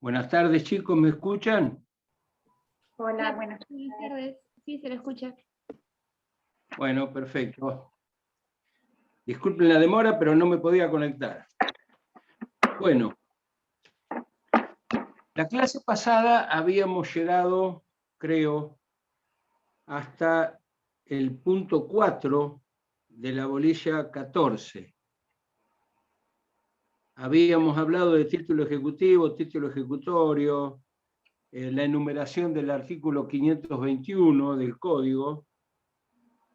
Buenas tardes, chicos, ¿me escuchan? Hola, buenas tardes. Sí, se lo escucha. Bueno, perfecto. Disculpen la demora, pero no me podía conectar. Bueno, la clase pasada habíamos llegado, creo, hasta el punto 4 de la bolilla 14. Habíamos hablado de título ejecutivo, título ejecutorio, la enumeración del artículo 521 del Código,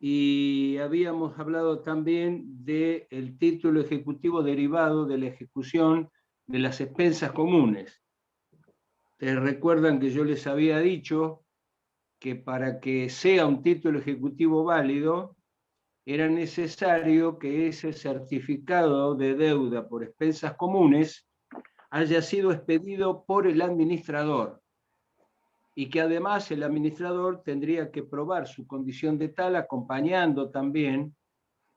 y habíamos hablado también del título ejecutivo derivado de la ejecución de las expensas comunes. Ustedes recuerdan que yo les había dicho que para que sea un título ejecutivo válido, era necesario que ese certificado de deuda por expensas comunes haya sido expedido por el administrador, y que además el administrador tendría que probar su condición de tal acompañando también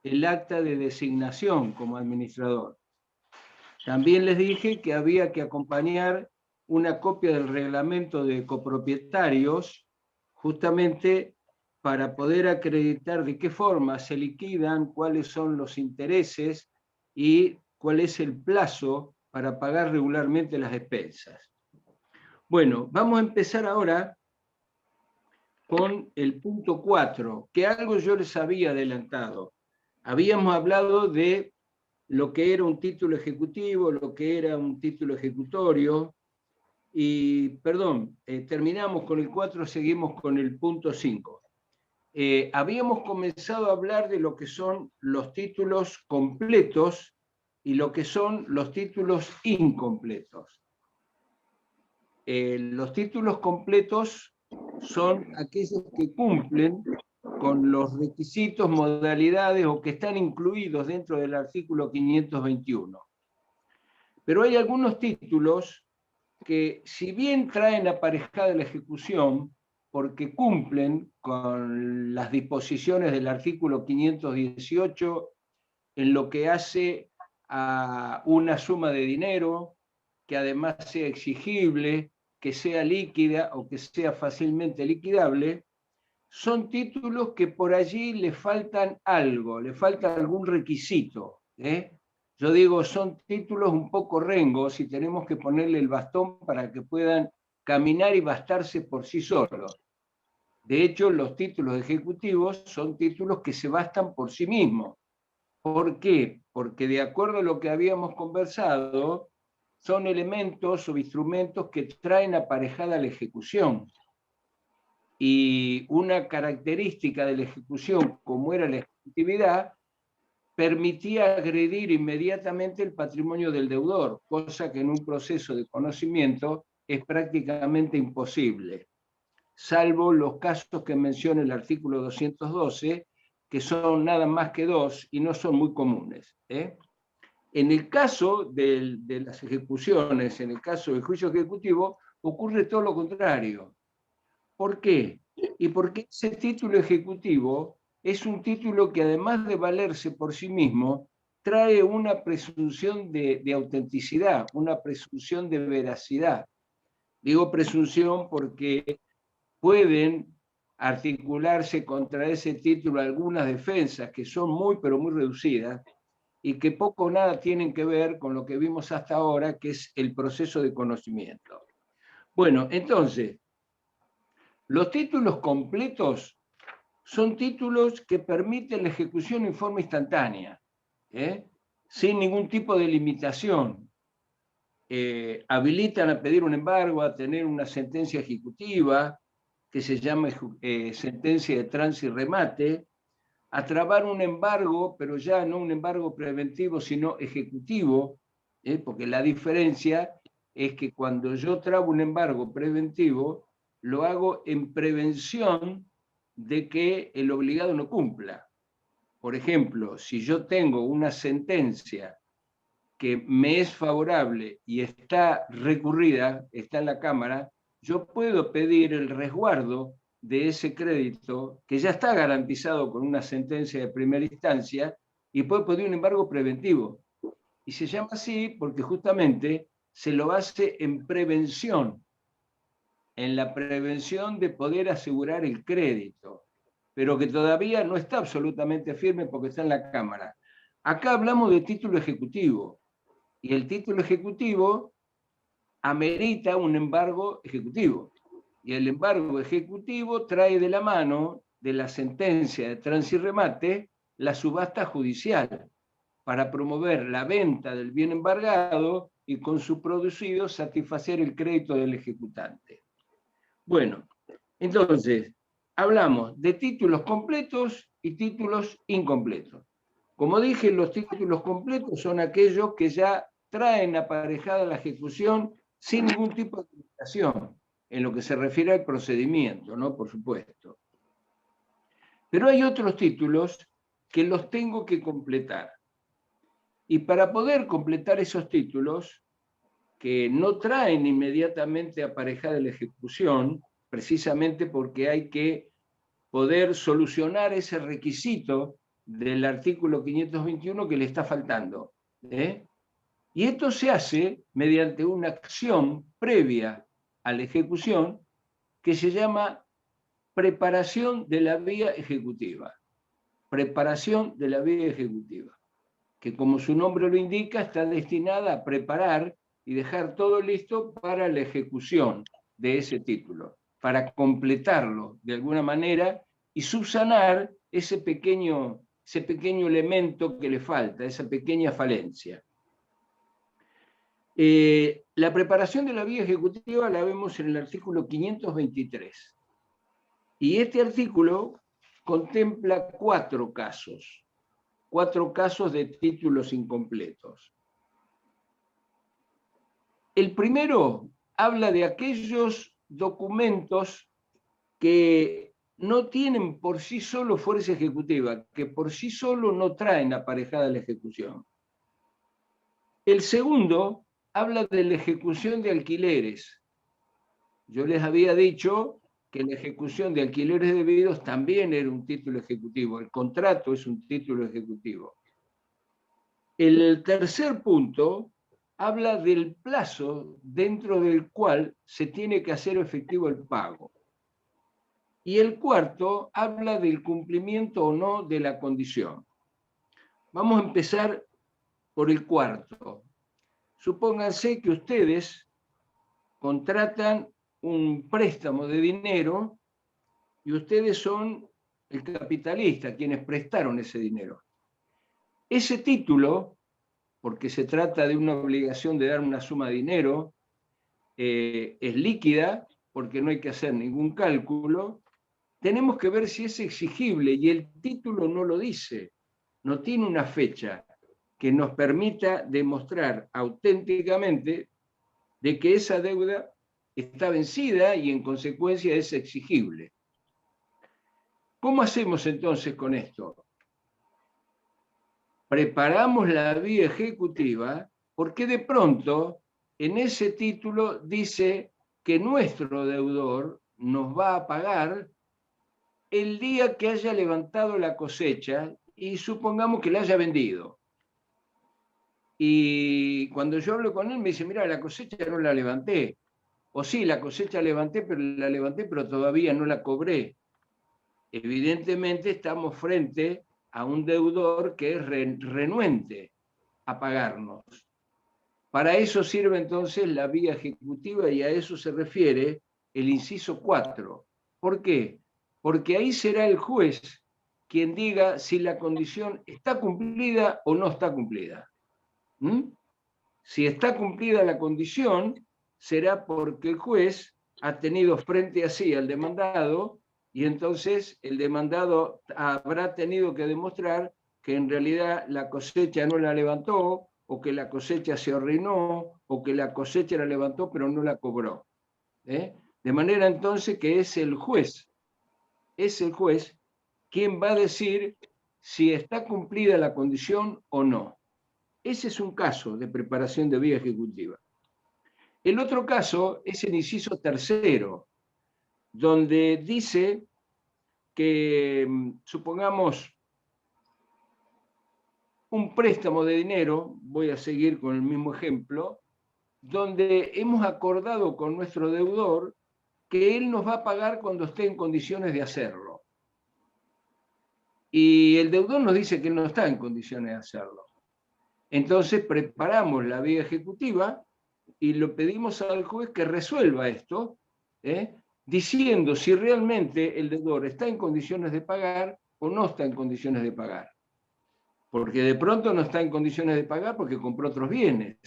el acta de designación como administrador. También les dije que había que acompañar una copia del reglamento de copropietarios, justamente para poder acreditar de qué forma se liquidan, cuáles son los intereses y cuál es el plazo para pagar regularmente las expensas. Bueno, vamos a empezar ahora con el punto 4, que algo yo les había adelantado. Habíamos hablado de lo que era un título ejecutivo, lo que era un título ejecutorio, y, perdón, terminamos con el 4, seguimos con el punto 5. Habíamos comenzado a hablar de lo que son los títulos completos y lo que son los títulos incompletos. Los títulos completos son aquellos que cumplen con los requisitos, modalidades o que están incluidos dentro del artículo 521. Pero hay algunos títulos que, si bien traen aparejada la ejecución, porque cumplen con las disposiciones del artículo 518 en lo que hace a una suma de dinero, que además sea exigible, que sea líquida o que sea fácilmente liquidable, son títulos que por allí le faltan algo, le falta algún requisito. Yo digo, son títulos un poco rengos y tenemos que ponerle el bastón para que puedan caminar y bastarse por sí solos. De hecho, los títulos ejecutivos son títulos que se bastan por sí mismos. ¿Por qué? Porque de acuerdo a lo que habíamos conversado, son elementos o instrumentos que traen aparejada la ejecución. Y una característica de la ejecución, como era la ejecutividad, permitía agredir inmediatamente el patrimonio del deudor, cosa que en un proceso de conocimiento es prácticamente imposible, salvo los casos que menciona el artículo 212, que son nada más que dos y no son muy comunes. En el caso de las ejecuciones, en el caso del juicio ejecutivo, ocurre todo lo contrario. ¿Por qué? Y porque ese título ejecutivo es un título que, además de valerse por sí mismo, trae una presunción de autenticidad, una presunción de veracidad. Digo presunción porque pueden articularse contra ese título algunas defensas que son muy, pero muy reducidas y que poco o nada tienen que ver con lo que vimos hasta ahora, que es el proceso de conocimiento. Bueno, entonces, los títulos completos son títulos que permiten la ejecución en forma instantánea, sin ningún tipo de limitación. Habilitan a pedir un embargo, a tener una sentencia ejecutiva, que se llama sentencia de trance y remate, a trabar un embargo, pero ya no un embargo preventivo, sino ejecutivo, porque la diferencia es que cuando yo trabo un embargo preventivo, lo hago en prevención de que el obligado no cumpla. Por ejemplo, si yo tengo una sentencia que me es favorable y está recurrida, está en la Cámara, yo puedo pedir el resguardo de ese crédito que ya está garantizado con una sentencia de primera instancia y puedo pedir un embargo preventivo. Y se llama así porque justamente se lo hace en prevención, en la prevención de poder asegurar el crédito, pero que todavía no está absolutamente firme porque está en la Cámara. Acá hablamos de título ejecutivo, y el título ejecutivo amerita un embargo ejecutivo. Y el embargo ejecutivo trae de la mano de la sentencia de trance y remate la subasta judicial para promover la venta del bien embargado y con su producido satisfacer el crédito del ejecutante. Bueno, entonces, hablamos de títulos completos y títulos incompletos. Como dije, los títulos completos son aquellos que ya traen aparejada la ejecución sin ningún tipo de limitación, en lo que se refiere al procedimiento, ¿no? Por supuesto. Pero hay otros títulos que los tengo que completar. Y para poder completar esos títulos, que no traen inmediatamente aparejada la ejecución, precisamente porque hay que poder solucionar ese requisito del artículo 521 que le está faltando. Y esto se hace mediante una acción previa a la ejecución que se llama preparación de la vía ejecutiva. Preparación de la vía ejecutiva, que como su nombre lo indica, está destinada a preparar y dejar todo listo para la ejecución de ese título, para completarlo de alguna manera y subsanar ese pequeño elemento que le falta, esa pequeña falencia. La preparación de la vía ejecutiva la vemos en el artículo 523. Y este artículo contempla cuatro casos de títulos incompletos. El primero habla de aquellos documentos que no tienen por sí solo fuerza ejecutiva, que por sí solo no traen aparejada la ejecución. El segundo habla de la ejecución de alquileres. Yo les había dicho que la ejecución de alquileres debidos también era un título ejecutivo. El contrato es un título ejecutivo. El tercer punto habla del plazo dentro del cual se tiene que hacer efectivo el pago. Y el cuarto habla del cumplimiento o no de la condición. Vamos a empezar por el cuarto. Supónganse que ustedes contratan un préstamo de dinero y ustedes son el capitalista, quienes prestaron ese dinero. Ese título, porque se trata de una obligación de dar una suma de dinero, es líquida, porque no hay que hacer ningún cálculo, tenemos que ver si es exigible, y el título no lo dice, no tiene una fecha que nos permita demostrar auténticamente de que esa deuda está vencida y en consecuencia es exigible. ¿Cómo hacemos entonces con esto? Preparamos la vía ejecutiva porque de pronto en ese título dice que nuestro deudor nos va a pagar el día que haya levantado la cosecha y supongamos que la haya vendido. Y cuando yo hablo con él me dice, mira, la cosecha no la levanté. O sí, la cosecha la levanté, pero todavía no la cobré. Evidentemente estamos frente a un deudor que es renuente a pagarnos. Para eso sirve entonces la vía ejecutiva y a eso se refiere el inciso 4. ¿Por qué? Porque ahí será el juez quien diga si la condición está cumplida o no está cumplida. Si está cumplida la condición, será porque el juez ha tenido frente a sí al demandado y entonces el demandado habrá tenido que demostrar que en realidad la cosecha no la levantó, o que la cosecha se arruinó, o que la cosecha la levantó pero no la cobró. De manera entonces que es el juez quien va a decir si está cumplida la condición o no. Ese es un caso de preparación de vía ejecutiva. El otro caso es el inciso tercero, donde dice que, supongamos, un préstamo de dinero, voy a seguir con el mismo ejemplo, donde hemos acordado con nuestro deudor que él nos va a pagar cuando esté en condiciones de hacerlo. Y el deudor nos dice que no está en condiciones de hacerlo. Entonces preparamos la vía ejecutiva y lo pedimos al juez que resuelva esto, diciendo si realmente el deudor está en condiciones de pagar o no está en condiciones de pagar. Porque de pronto no está en condiciones de pagar porque compró otros bienes.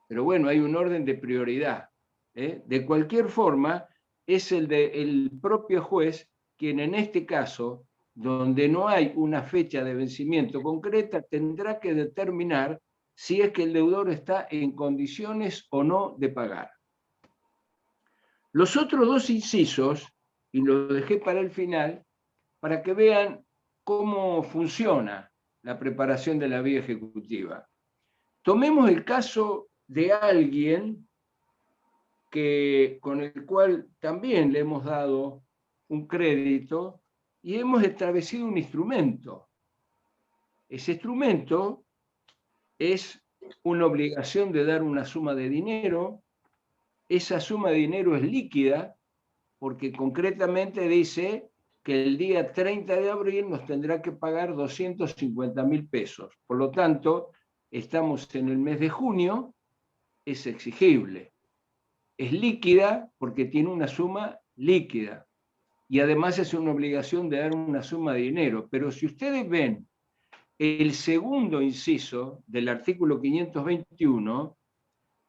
Pero bueno, hay un orden de prioridad. De cualquier forma, es el propio juez quien en este caso, donde no hay una fecha de vencimiento concreta, tendrá que determinar si es que el deudor está en condiciones o no de pagar. Los otros dos incisos, y los dejé para el final, para que vean cómo funciona la preparación de la vía ejecutiva. Tomemos el caso de alguien con el cual también le hemos dado un crédito y hemos establecido un instrumento. Ese instrumento es una obligación de dar una suma de dinero. Esa suma de dinero es líquida porque concretamente dice que el día 30 de abril nos tendrá que pagar 250.000 pesos. Por lo tanto, estamos en el mes de junio, es exigible. Es líquida porque tiene una suma líquida. Y además es una obligación de dar una suma de dinero. Pero si ustedes ven el segundo inciso del artículo 521,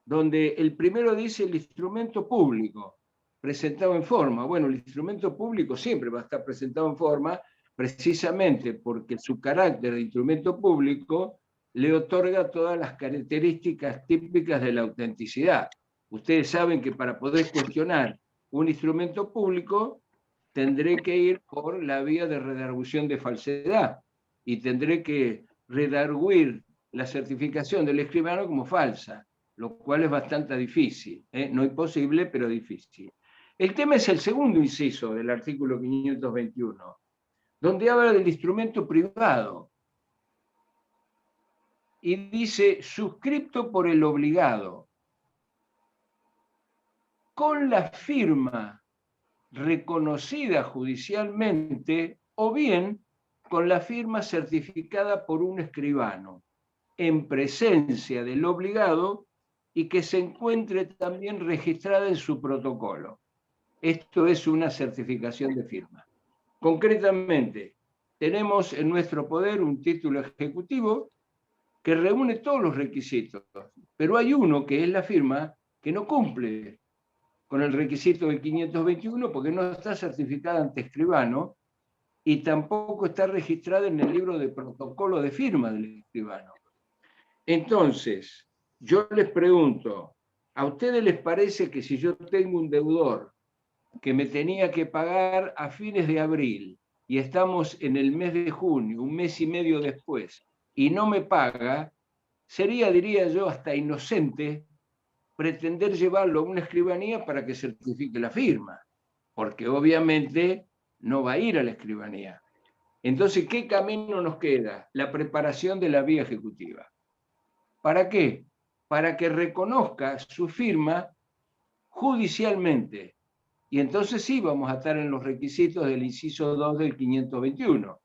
donde el primero dice el instrumento público, presentado en forma. Bueno, el instrumento público siempre va a estar presentado en forma, precisamente porque su carácter de instrumento público le otorga todas las características típicas de la autenticidad. Ustedes saben que para poder cuestionar un instrumento público, tendré que ir por la vía de redarguición de falsedad y tendré que redarguir la certificación del escribano como falsa, lo cual es bastante difícil, no imposible, pero difícil. El tema es el segundo inciso del artículo 521, donde habla del instrumento privado y dice suscripto por el obligado, con la firma reconocida judicialmente o bien con la firma certificada por un escribano, en presencia del obligado y que se encuentre también registrada en su protocolo. Esto es una certificación de firma. Concretamente, tenemos en nuestro poder un título ejecutivo que reúne todos los requisitos, pero hay uno que es la firma que no cumple con el requisito del 521 porque no está certificada ante escribano y tampoco está registrada en el libro de protocolo de firma del escribano. Entonces, yo les pregunto, ¿a ustedes les parece que si yo tengo un deudor que me tenía que pagar a fines de abril y estamos en el mes de junio, un mes y medio después, y no me paga, sería, diría yo, hasta inocente pretender llevarlo a una escribanía para que certifique la firma, porque obviamente no va a ir a la escribanía. Entonces, ¿qué camino nos queda? La preparación de la vía ejecutiva. ¿Para qué? Para que reconozca su firma judicialmente. Y entonces sí vamos a estar en los requisitos del inciso 2 del 521,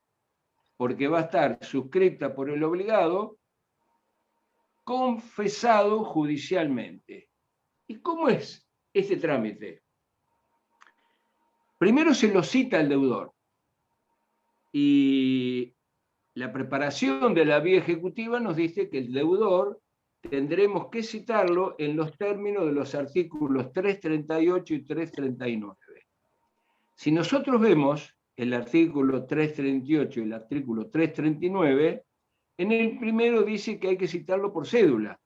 porque va a estar suscrita por el obligado, confesado judicialmente. ¿Y cómo es este trámite? Primero se lo cita el deudor y la preparación de la vía ejecutiva nos dice que el deudor tendremos que citarlo en los términos de los artículos 338 y 339. Si nosotros vemos el artículo 338 y el artículo 339, en el primero dice que hay que citarlo por cédula.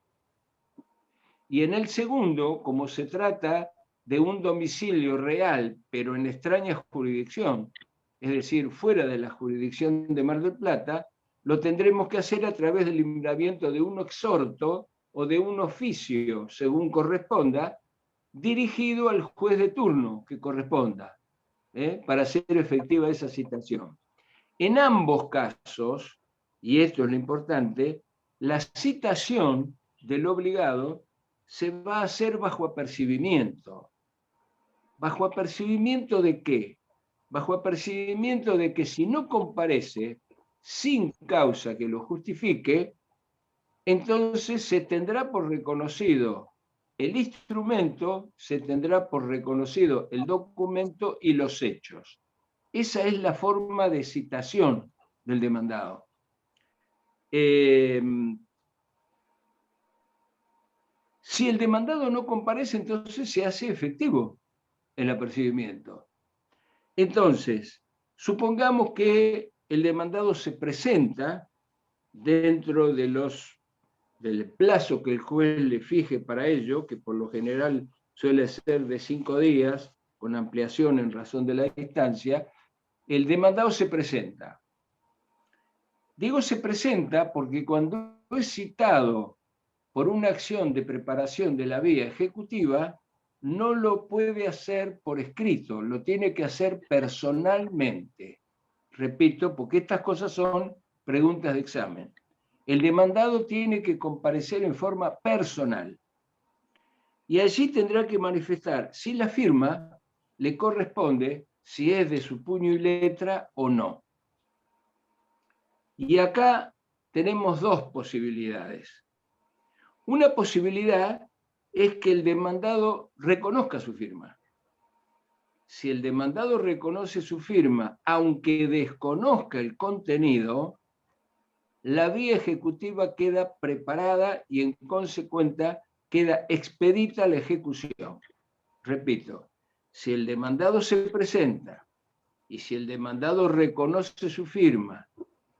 Y en el segundo, como se trata de un domicilio real, pero en extraña jurisdicción, es decir, fuera de la jurisdicción de Mar del Plata, lo tendremos que hacer a través del libramiento de un exhorto o de un oficio, según corresponda, dirigido al juez de turno que corresponda, para hacer efectiva esa citación. En ambos casos, y esto es lo importante, la citación del obligado se va a hacer bajo apercibimiento. ¿Bajo apercibimiento de qué? Bajo apercibimiento de que si no comparece sin causa que lo justifique, entonces se tendrá por reconocido el instrumento, se tendrá por reconocido el documento y los hechos. Esa es la forma de citación del demandado. Si el demandado no comparece, entonces se hace efectivo el apercibimiento. Entonces, supongamos que el demandado se presenta dentro del plazo que el juez le fije para ello, que por lo general suele ser de 5 días, con ampliación en razón de la distancia, el demandado se presenta. Digo se presenta porque cuando es citado por una acción de preparación de la vía ejecutiva, no lo puede hacer por escrito, lo tiene que hacer personalmente. Repito, porque estas cosas son preguntas de examen. El demandado tiene que comparecer en forma personal. Y allí tendrá que manifestar si la firma le corresponde, si es de su puño y letra o no. Y acá tenemos dos posibilidades. Una posibilidad es que el demandado reconozca su firma. Si el demandado reconoce su firma, aunque desconozca el contenido, la vía ejecutiva queda preparada y en consecuencia queda expedita la ejecución. Repito, si el demandado se presenta y si el demandado reconoce su firma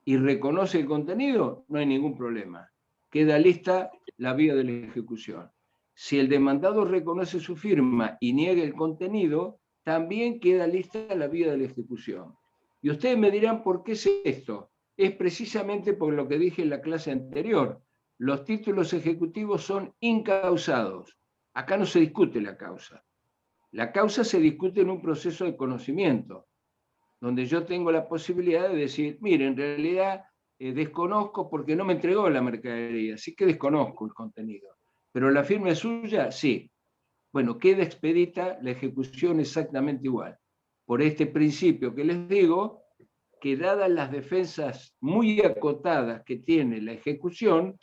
y reconoce el contenido, no hay ningún problema. Queda lista la vía de la ejecución. Si el demandado reconoce su firma y niega el contenido, también queda lista la vía de la ejecución. Y ustedes me dirán, ¿por qué es esto? Es precisamente por lo que dije en la clase anterior. Los títulos ejecutivos son incausados. Acá no se discute la causa. La causa se discute en un proceso de conocimiento, donde yo tengo la posibilidad de decir, mire, en realidad desconozco porque no me entregó la mercadería, así que desconozco el contenido. ¿Pero la firma es suya? Sí. Bueno, queda expedita la ejecución exactamente igual. Por este principio que les digo, que dadas las defensas muy acotadas que tiene la ejecución,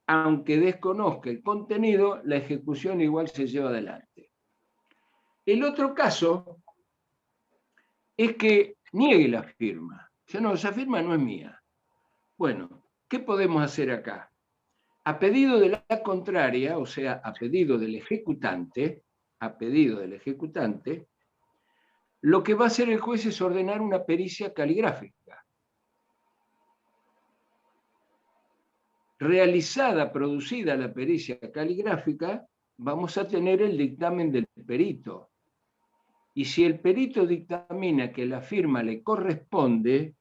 aunque desconozca el contenido, la ejecución igual se lleva adelante. El otro caso es que niegue la firma. Yo no, esa firma no es mía. Bueno, ¿qué podemos hacer acá? A pedido de la contraria, o sea, a pedido del ejecutante, lo que va a hacer el juez es ordenar una pericia caligráfica. Realizada, producida la pericia caligráfica, vamos a tener el dictamen del perito. Y si el perito dictamina que la firma le corresponde,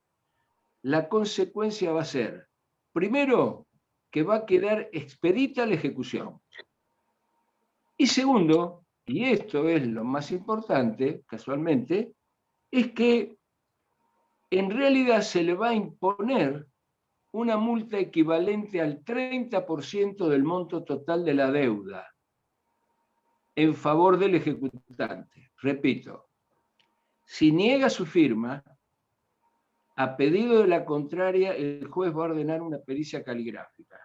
la consecuencia va a ser, primero, que va a quedar expedita la ejecución. Y segundo, y esto es lo más importante, casualmente, es que en realidad se le va a imponer una multa equivalente al 30% del monto total de la deuda en favor del ejecutante. Repito, si niega su firma, a pedido de la contraria, el juez va a ordenar una pericia caligráfica.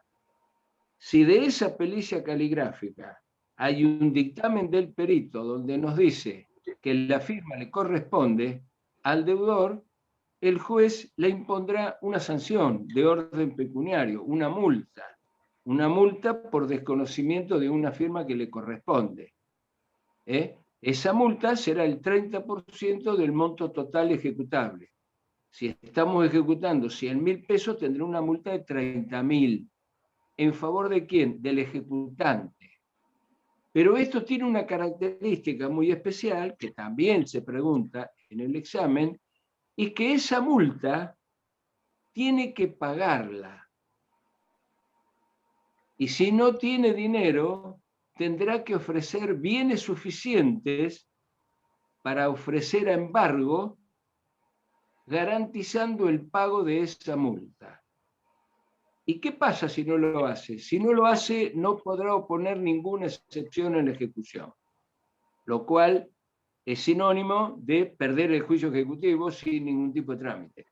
Si de esa pericia caligráfica hay un dictamen del perito donde nos dice que la firma le corresponde al deudor, el juez le impondrá una sanción de orden pecuniario, una multa por desconocimiento de una firma que le corresponde. Esa multa será el 30% del monto total ejecutable. Si estamos ejecutando 100.000 pesos, tendrá una multa de 30.000. ¿En favor de quién? Del ejecutante. Pero esto tiene una característica muy especial, que también se pregunta en el examen, y que esa multa tiene que pagarla. Y si no tiene dinero, tendrá que ofrecer bienes suficientes para ofrecer a embargo, garantizando el pago de esa multa. ¿Y qué pasa si no lo hace? Si no lo hace, no podrá oponer ninguna excepción en la ejecución, lo cual es sinónimo de perder el juicio ejecutivo sin ningún tipo de trámite.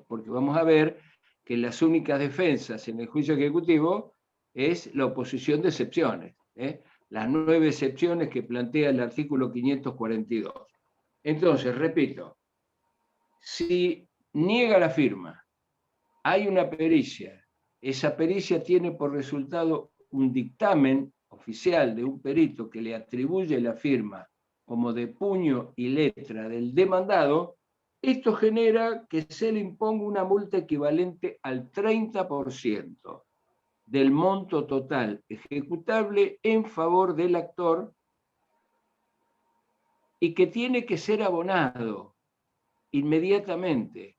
Porque vamos a ver que las únicas defensas en el juicio ejecutivo es la oposición de excepciones, las 9 excepciones que plantea el artículo 542. Entonces, repito, si niega la firma, hay una pericia, esa pericia tiene por resultado un dictamen oficial de un perito que le atribuye la firma como de puño y letra del demandado, esto genera que se le imponga una multa equivalente al 30% del monto total ejecutable en favor del actor y que tiene que ser abonado inmediatamente.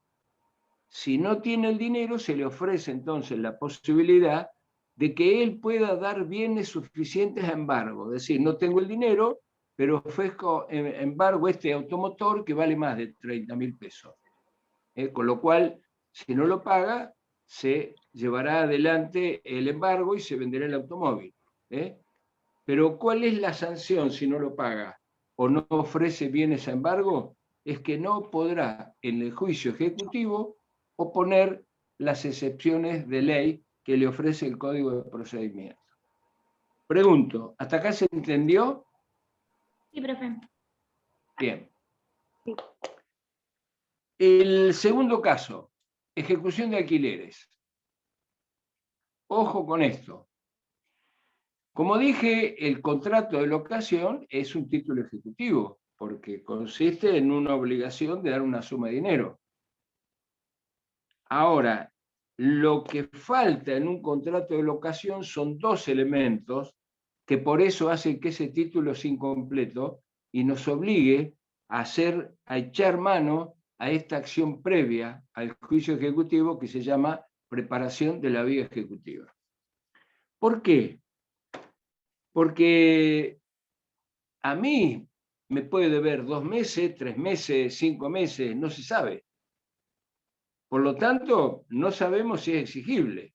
Si no tiene el dinero, se le ofrece entonces la posibilidad de que él pueda dar bienes suficientes a embargo. Es decir, no tengo el dinero, pero ofrezco en embargo este automotor que vale más de 30.000 pesos. Con lo cual, si no lo paga, se llevará adelante el embargo y se venderá el automóvil. Pero ¿cuál es la sanción si no lo paga o no ofrece bienes a embargo? Es que no podrá en el juicio ejecutivo oponer las excepciones de ley que le ofrece el Código de Procedimiento. Pregunto, ¿hasta acá se entendió? Sí, profe. Bien. El segundo caso, ejecución de alquileres. Ojo con esto. Como dije, el contrato de locación es un título ejecutivo, porque consiste en una obligación de dar una suma de dinero. Ahora, lo que falta en un contrato de locación son 2 elementos que por eso hacen que ese título sea incompleto y nos obligue a echar mano a esta acción previa al juicio ejecutivo que se llama preparación de la vía ejecutiva. ¿Por qué? Porque a mí me puede deber 2 meses, 3 meses, 5 meses, no se sabe. Por lo tanto, no sabemos si es exigible,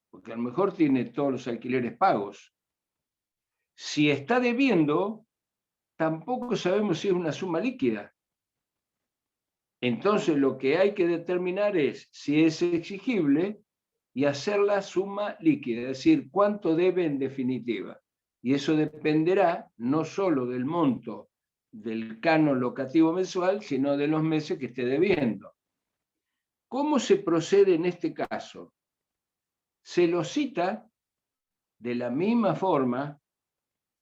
porque a lo mejor tiene todos los alquileres pagos. Si está debiendo, tampoco sabemos si es una suma líquida. Entonces, lo que hay que determinar es si es exigible y hacer la suma líquida, es decir, cuánto debe en definitiva. Y eso dependerá no solo del monto del canon locativo mensual, sino de los meses que esté debiendo. ¿Cómo se procede en este caso? Se lo cita de la misma forma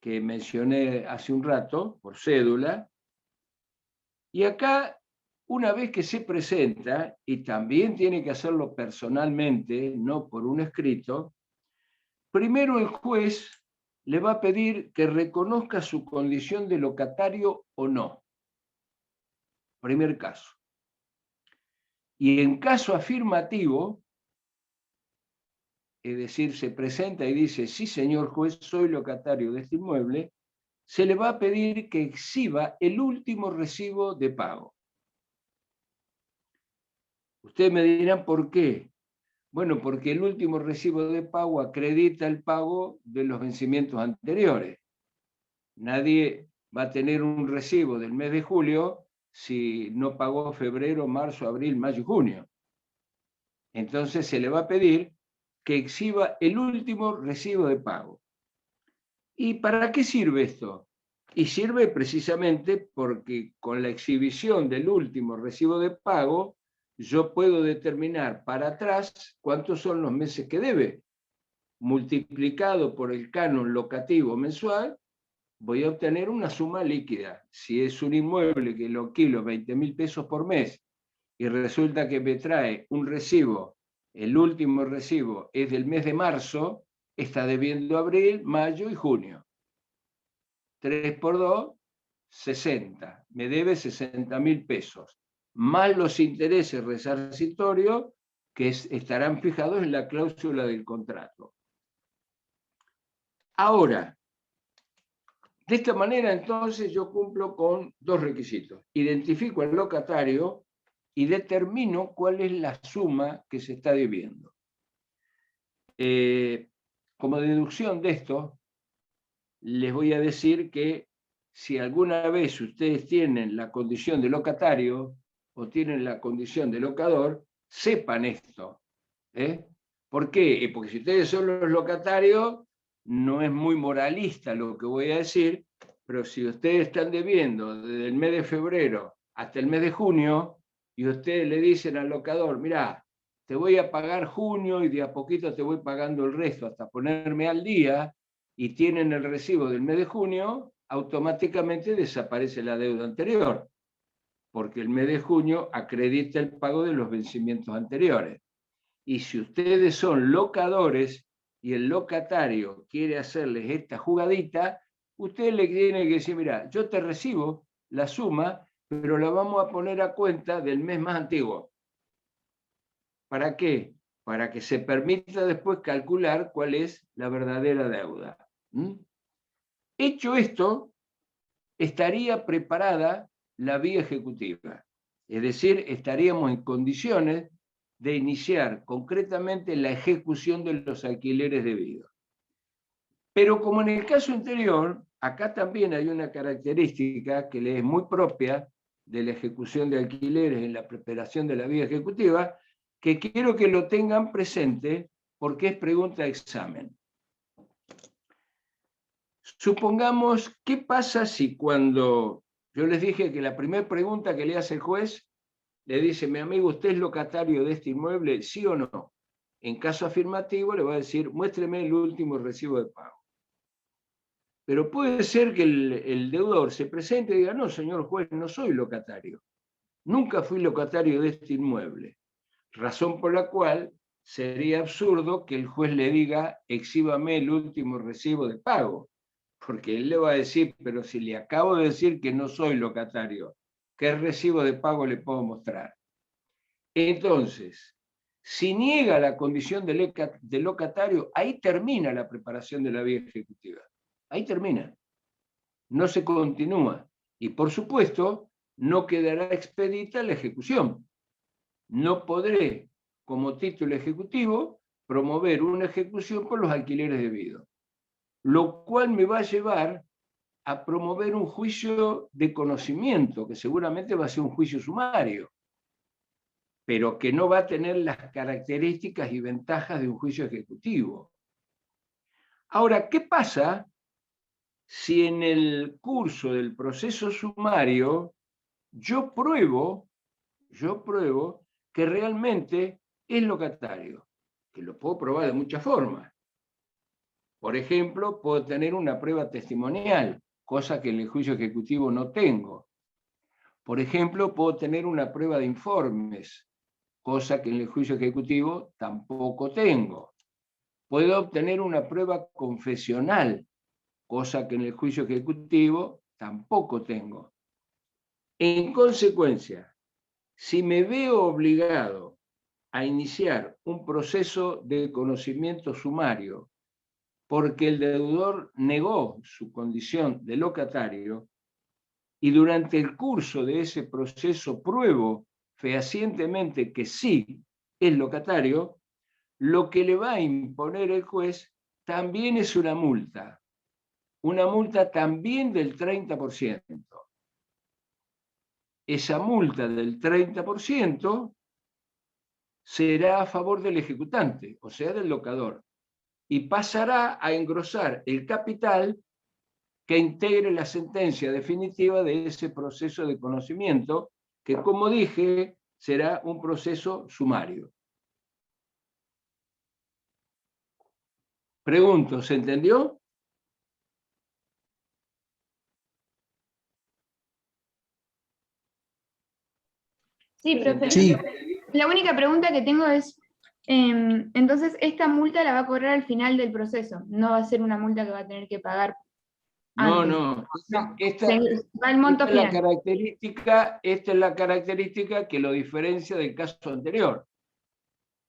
que mencioné hace un rato, por cédula, y acá, una vez que se presenta, y también tiene que hacerlo personalmente, no por un escrito, primero el juez le va a pedir que reconozca su condición de locatario o no. Primer caso. Y en caso afirmativo, es decir, se presenta y dice, sí, señor juez, soy locatario de este inmueble, se le va a pedir que exhiba el último recibo de pago. Ustedes me dirán, ¿por qué? Bueno, porque el último recibo de pago acredita el pago de los vencimientos anteriores. Nadie va a tener un recibo del mes de julio si no pagó febrero, marzo, abril, mayo y junio. Entonces se le va a pedir que exhiba el último recibo de pago. ¿Y para qué sirve esto? Y sirve precisamente porque con la exhibición del último recibo de pago, yo puedo determinar para atrás cuántos son los meses que debe. Multiplicado por el canon locativo mensual, voy a obtener una suma líquida. Si es un inmueble que lo alquilo 20.000 pesos por mes y resulta que me trae un recibo, el último recibo es del mes de marzo, está debiendo abril, mayo y junio. 3 por 2, 60. Me debe 60.000 pesos, más los intereses resarcitorios que estarán fijados en la cláusula del contrato. Ahora, de esta manera entonces yo cumplo con 2 requisitos. Identifico al locatario y determino cuál es la suma que se está debiendo. Como deducción de esto, les voy a decir que si alguna vez ustedes tienen la condición de locatario o tienen la condición de locador, sepan esto. ¿Por qué? Porque si ustedes son los locatarios, no es muy moralista lo que voy a decir, pero si ustedes están debiendo desde el mes de febrero hasta el mes de junio, y ustedes le dicen al locador, mirá, te voy a pagar junio y de a poquito te voy pagando el resto hasta ponerme al día, y tienen el recibo del mes de junio, automáticamente desaparece la deuda anterior, porque el mes de junio acredita el pago de los vencimientos anteriores. Y si ustedes son locadores y el locatario quiere hacerles esta jugadita, usted le tiene que decir, mira, yo te recibo la suma, pero la vamos a poner a cuenta del mes más antiguo. ¿Para qué? Para que se permita después calcular cuál es la verdadera deuda. Hecho esto, estaría preparada la vía ejecutiva. Es decir, estaríamos en condiciones de iniciar concretamente la ejecución de los alquileres debidos. Pero como en el caso anterior, acá también hay una característica que le es muy propia de la ejecución de alquileres en la preparación de la vía ejecutiva, que quiero que lo tengan presente porque es pregunta de examen. Supongamos, ¿qué pasa si cuando yo les dije que la primera pregunta que le hace el juez le dice, mi amigo, ¿usted es locatario de este inmueble? ¿Sí o no? En caso afirmativo le va a decir, muéstreme el último recibo de pago. Pero puede ser que el deudor se presente y diga, no, señor juez, no soy locatario. Nunca fui locatario de este inmueble. Razón por la cual sería absurdo que el juez le diga, exhíbame el último recibo de pago. Porque él le va a decir, pero si le acabo de decir que no soy locatario, ¿qué recibo de pago le puedo mostrar? Entonces, si niega la condición de locatario, ahí termina la preparación de la vía ejecutiva. Ahí termina. No se continúa. Y por supuesto, no quedará expedita la ejecución. No podré, como título ejecutivo, promover una ejecución por los alquileres debidos. Lo cual me va a llevar a promover un juicio de conocimiento, que seguramente va a ser un juicio sumario, pero que no va a tener las características y ventajas de un juicio ejecutivo. Ahora, ¿qué pasa si en el curso del proceso sumario yo pruebo que realmente es locatario? Que lo puedo probar de muchas formas. Por ejemplo, puedo tener una prueba testimonial, cosa que en el juicio ejecutivo no tengo. Por ejemplo, puedo tener una prueba de informes, cosa que en el juicio ejecutivo tampoco tengo. Puedo obtener una prueba confesional, cosa que en el juicio ejecutivo tampoco tengo. En consecuencia, si me veo obligado a iniciar un proceso de conocimiento sumario porque el deudor negó su condición de locatario, y durante el curso de ese proceso pruebo fehacientemente que sí es locatario, lo que le va a imponer el juez también es una multa también del 30%. Esa multa del 30% será a favor del ejecutante, o sea, del locador, y pasará a engrosar el capital que integre la sentencia definitiva de ese proceso de conocimiento, que, como dije, será un proceso sumario. Pregunto, ¿se entendió? Sí, profe. Sí. La única pregunta que tengo es, entonces, esta multa la va a cobrar al final del proceso, no va a ser una multa que va a tener que pagar No, antes. no. Esta va el monto final. Esta es la característica que lo diferencia del caso anterior.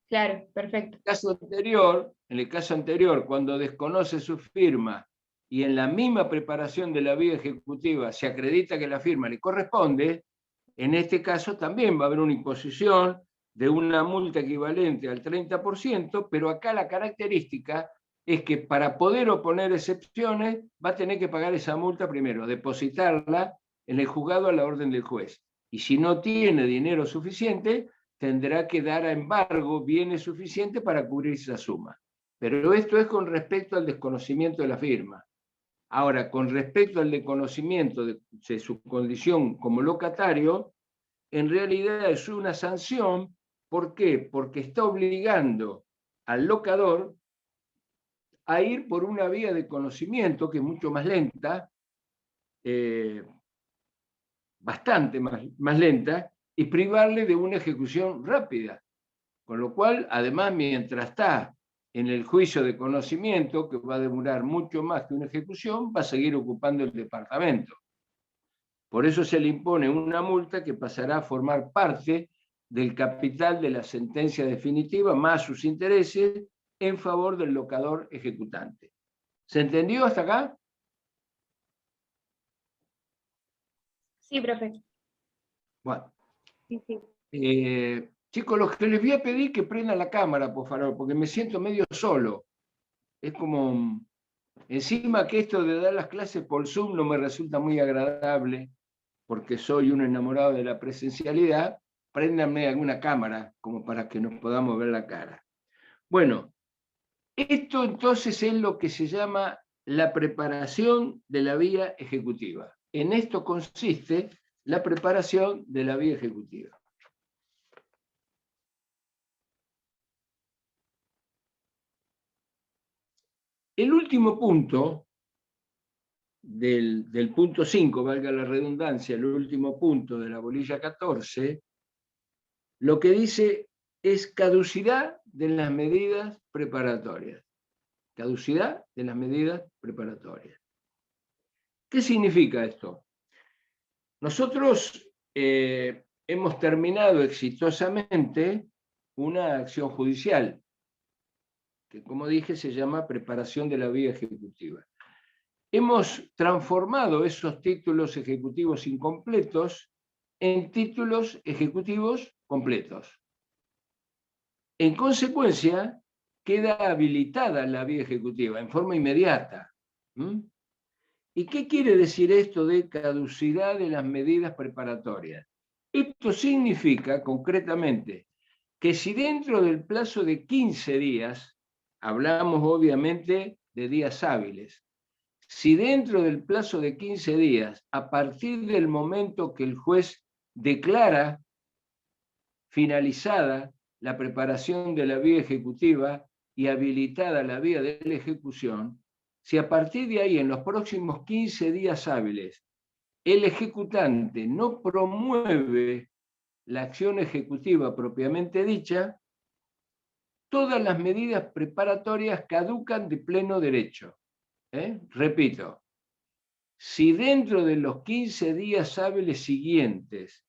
Claro, perfecto. En el caso anterior, cuando desconoce su firma y en la misma preparación de la vía ejecutiva se acredita que la firma le corresponde, en este caso también va a haber una imposición de una multa equivalente al 30%, pero acá la característica es que para poder oponer excepciones va a tener que pagar esa multa primero, depositarla en el juzgado a la orden del juez. Y si no tiene dinero suficiente, tendrá que dar a embargo bienes suficientes para cubrir esa suma. Pero esto es con respecto al desconocimiento de la firma. Ahora, con respecto al desconocimiento de su condición como locatario, en realidad es una sanción. ¿Por qué? Porque está obligando al locador a ir por una vía de conocimiento que es mucho más lenta, bastante más lenta, y privarle de una ejecución rápida. Con lo cual, además, mientras está en el juicio de conocimiento, que va a demorar mucho más que una ejecución, va a seguir ocupando el departamento. Por eso se le impone una multa que pasará a formar parte del capital de la sentencia definitiva, más sus intereses, en favor del locador ejecutante. ¿Se entendió hasta acá? Sí, profe. Bueno. Sí, sí. Chicos, los que les voy a pedir que prendan la cámara, por favor, porque me siento medio solo. Es como, encima que esto de dar las clases por Zoom no me resulta muy agradable, porque soy un enamorado de la presencialidad. Préndanme alguna cámara, como para que nos podamos ver la cara. Bueno, esto entonces es lo que se llama la preparación de la vía ejecutiva. En esto consiste la preparación de la vía ejecutiva. El último punto del punto 5, valga la redundancia, el último punto de la bolilla 14, lo que dice es caducidad de las medidas preparatorias. Caducidad de las medidas preparatorias. ¿Qué significa esto? Nosotros hemos terminado exitosamente una acción judicial, que como dije se llama preparación de la vía ejecutiva. Hemos transformado esos títulos ejecutivos incompletos en títulos ejecutivos completos. En consecuencia, queda habilitada la vía ejecutiva en forma inmediata. ¿Y qué quiere decir esto de caducidad de las medidas preparatorias? Esto significa concretamente que si dentro del plazo de 15 días, hablamos obviamente de días hábiles, si dentro del plazo de 15 días, a partir del momento que el juez declara finalizada la preparación de la vía ejecutiva y habilitada la vía de la ejecución, si a partir de ahí, en los próximos 15 días hábiles, el ejecutante no promueve la acción ejecutiva propiamente dicha, todas las medidas preparatorias caducan de pleno derecho. Repito, si dentro de los 15 días hábiles siguientes,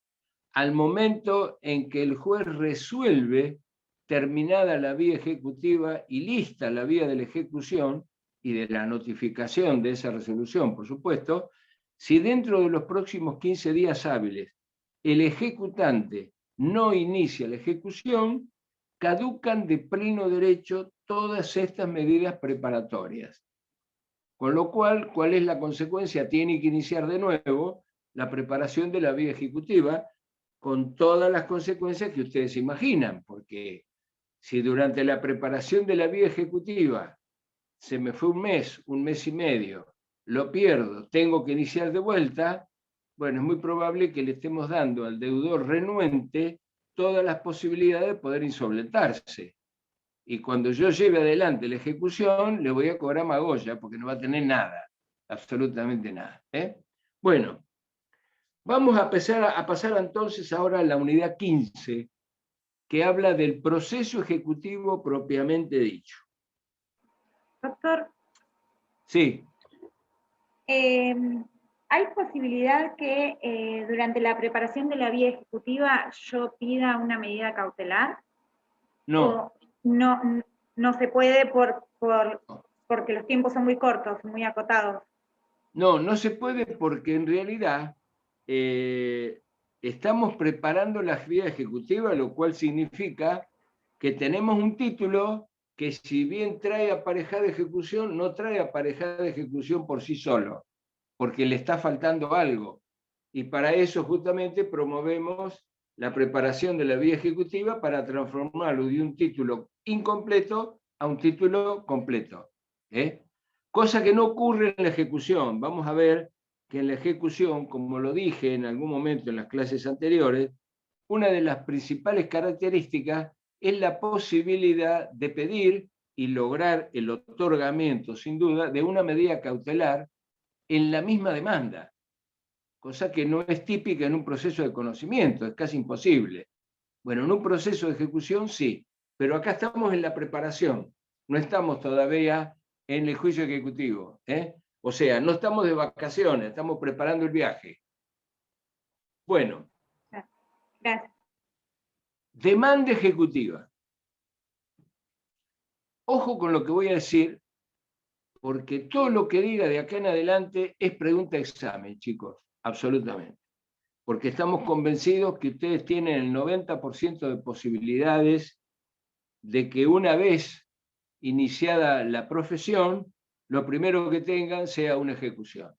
al momento en que el juez resuelve, terminada la vía ejecutiva y lista la vía de la ejecución y de la notificación de esa resolución, por supuesto, si dentro de los próximos 15 días hábiles el ejecutante no inicia la ejecución, caducan de pleno derecho todas estas medidas preparatorias. Con lo cual, ¿cuál es la consecuencia? Tiene que iniciar de nuevo la preparación de la vía ejecutiva con todas las consecuencias que ustedes imaginan, porque si durante la preparación de la vía ejecutiva se me fue un mes y medio, lo pierdo, tengo que iniciar de vuelta, bueno, es muy probable que le estemos dando al deudor renuente todas las posibilidades de poder insolventarse. Y cuando yo lleve adelante la ejecución, le voy a cobrar magolla, porque no va a tener nada, absolutamente nada. Bueno, vamos a pasar entonces ahora a la unidad 15, que habla del proceso ejecutivo propiamente dicho. Doctor, Sí. ¿hay posibilidad que durante la preparación de la vía ejecutiva yo pida una medida cautelar? No. ¿O no se puede porque los tiempos son muy cortos, muy acotados? No se puede porque en realidad estamos preparando la vía ejecutiva, lo cual significa que tenemos un título que, si bien trae aparejada ejecución, no trae aparejada ejecución por sí solo, porque le está faltando algo. Y para eso justamente promovemos la preparación de la vía ejecutiva para transformarlo de un título incompleto a un título completo. Cosa que no ocurre en la ejecución. Vamos a ver que en la ejecución, como lo dije en algún momento en las clases anteriores, una de las principales características es la posibilidad de pedir y lograr el otorgamiento, sin duda, de una medida cautelar en la misma demanda, cosa que no es típica en un proceso de conocimiento, es casi imposible. Bueno, en un proceso de ejecución sí, pero acá estamos en la preparación, no estamos todavía en el juicio ejecutivo. O sea, no estamos de vacaciones, estamos preparando el viaje. Bueno. Gracias. Demanda ejecutiva. Ojo con lo que voy a decir, porque todo lo que diga de acá en adelante es pregunta de examen, chicos, absolutamente. Porque estamos convencidos que ustedes tienen el 90% de posibilidades de que una vez iniciada la profesión, lo primero que tengan sea una ejecución.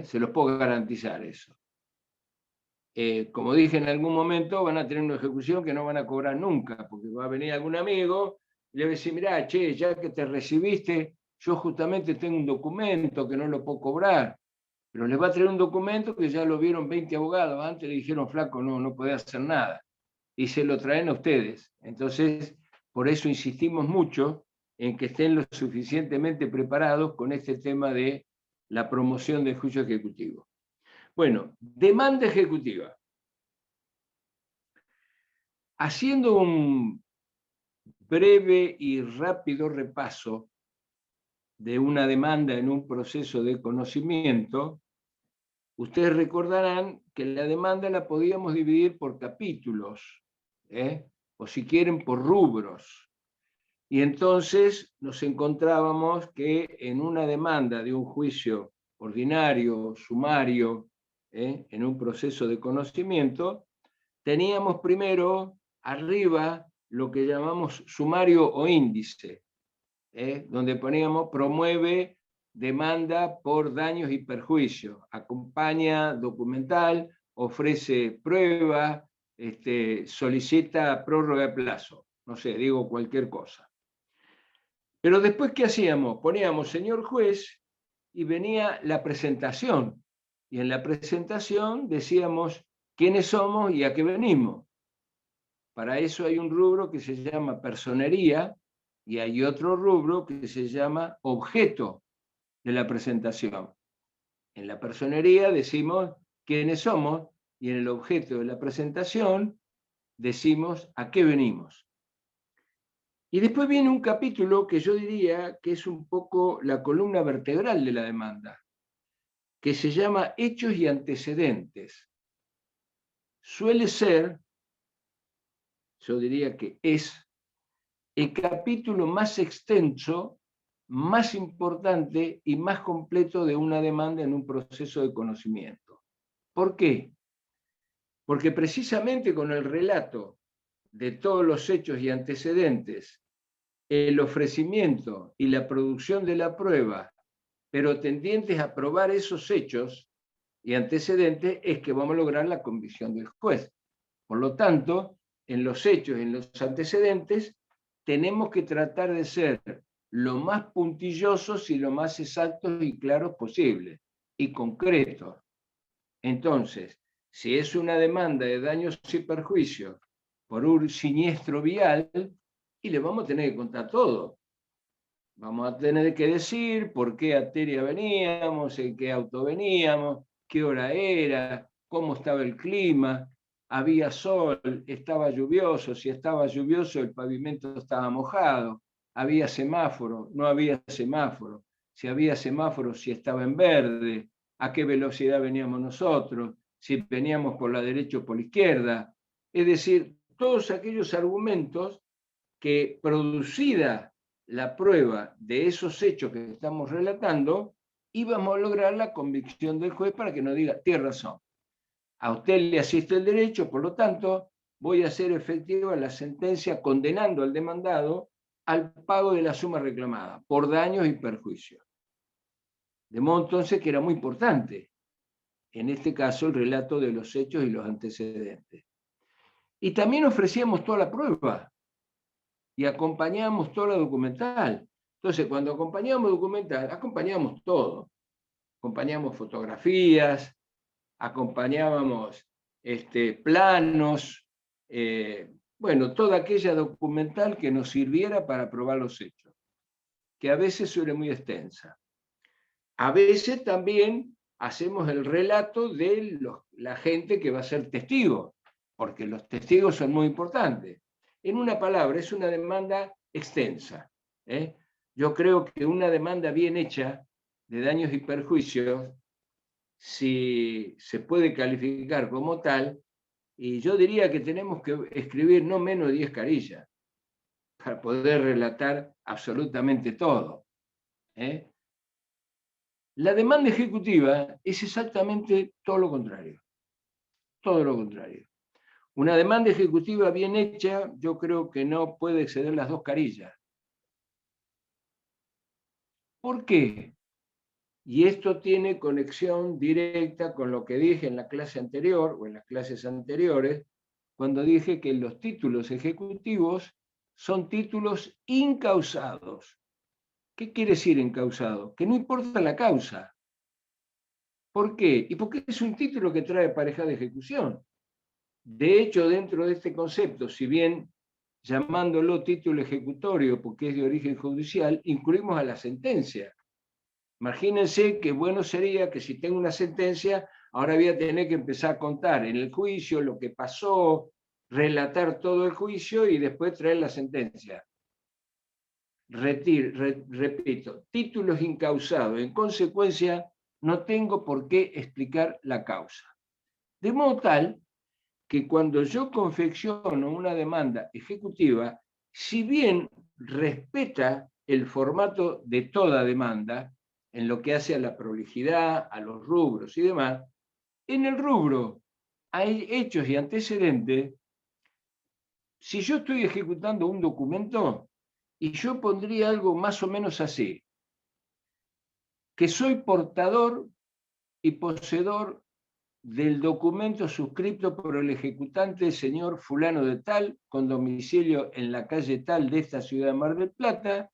Se los puedo garantizar eso. Como dije en algún momento, van a tener una ejecución que no van a cobrar nunca, porque va a venir algún amigo y le va a decir, mirá, che, ya que te recibiste, yo justamente tengo un documento que no lo puedo cobrar, pero les va a traer un documento que ya lo vieron 20 abogados, antes le dijeron, flaco, no podés hacer nada, y se lo traen a ustedes. Entonces, por eso insistimos mucho en que estén lo suficientemente preparados con este tema de la promoción del juicio ejecutivo. Bueno, demanda ejecutiva. Haciendo un breve y rápido repaso de una demanda en un proceso de conocimiento, ustedes recordarán que la demanda la podíamos dividir por capítulos, o si quieren por rubros. Y entonces nos encontrábamos que en una demanda de un juicio ordinario, sumario, en un proceso de conocimiento, teníamos primero arriba lo que llamamos sumario o índice, donde poníamos promueve demanda por daños y perjuicios, acompaña documental, ofrece prueba, solicita prórroga de plazo, no sé, digo cualquier cosa. Pero después, ¿qué hacíamos? Poníamos señor juez y venía la presentación. Y en la presentación decíamos quiénes somos y a qué venimos. Para eso hay un rubro que se llama personería y hay otro rubro que se llama objeto de la presentación. En la personería decimos quiénes somos y en el objeto de la presentación decimos a qué venimos. Y después viene un capítulo que yo diría que es un poco la columna vertebral de la demanda, que se llama hechos y antecedentes. Suele ser, yo diría que es, el capítulo más extenso, más importante y más completo de una demanda en un proceso de conocimiento. ¿Por qué? Porque precisamente con el relato de todos los hechos y antecedentes, el ofrecimiento y la producción de la prueba, pero tendientes a probar esos hechos y antecedentes, es que vamos a lograr la convicción del juez. Por lo tanto, en los hechos y en los antecedentes, tenemos que tratar de ser lo más puntillosos y lo más exactos y claros posible, y concretos. Entonces, si es una demanda de daños y perjuicios por un siniestro vial, y le vamos a tener que contar todo. Vamos a tener que decir por qué arteria veníamos, en qué auto veníamos, qué hora era, cómo estaba el clima, había sol, estaba lluvioso, si estaba lluvioso el pavimento estaba mojado, había semáforo, no había semáforo, si había semáforo, si estaba en verde, a qué velocidad veníamos nosotros, si veníamos por la derecha o por la izquierda. Es decir, todos aquellos argumentos que, producida la prueba de esos hechos que estamos relatando, íbamos a lograr la convicción del juez para que nos diga, tiene razón. A usted le asiste el derecho, por lo tanto, voy a hacer efectiva la sentencia condenando al demandado al pago de la suma reclamada por daños y perjuicios. De modo entonces que era muy importante, en este caso, el relato de los hechos y los antecedentes. Y también ofrecíamos toda la prueba y acompañábamos toda la documental. Entonces, cuando acompañábamos documental, acompañábamos todo. Acompañábamos fotografías, acompañábamos planos, bueno, toda aquella documental que nos sirviera para probar los hechos, que a veces suele muy extensa. A veces también hacemos el relato de la gente que va a ser testigo, porque los testigos son muy importantes. En una palabra, es una demanda extensa. Yo creo que una demanda bien hecha de daños y perjuicios, si se puede calificar como tal, y yo diría que tenemos que escribir no menos de 10 carillas para poder relatar absolutamente todo. La demanda ejecutiva es exactamente todo lo contrario. Todo lo contrario. Una demanda ejecutiva bien hecha, yo creo que no puede exceder las 2 carillas. ¿Por qué? Y esto tiene conexión directa con lo que dije en la clase anterior, o en las clases anteriores, cuando dije que los títulos ejecutivos son títulos incausados. ¿Qué quiere decir encausado? Que no importa la causa. ¿Por qué? Y porque es un título que trae pareja de ejecución. De hecho, dentro de este concepto, si bien llamándolo título ejecutorio porque es de origen judicial, incluimos a la sentencia. Imagínense qué bueno sería que si tengo una sentencia, ahora voy a tener que empezar a contar en el juicio lo que pasó, relatar todo el juicio y después traer la sentencia. Repito, títulos incausados. En consecuencia, no tengo por qué explicar la causa. De modo tal que cuando yo confecciono una demanda ejecutiva, si bien respeta el formato de toda demanda, en lo que hace a la prolijidad, a los rubros y demás, en el rubro hay hechos y antecedentes. Si yo estoy ejecutando un documento, y yo pondría algo más o menos así, que soy portador y poseedor del documento suscrito por el ejecutante señor fulano de tal, con domicilio en la calle tal de esta ciudad de Mar del Plata,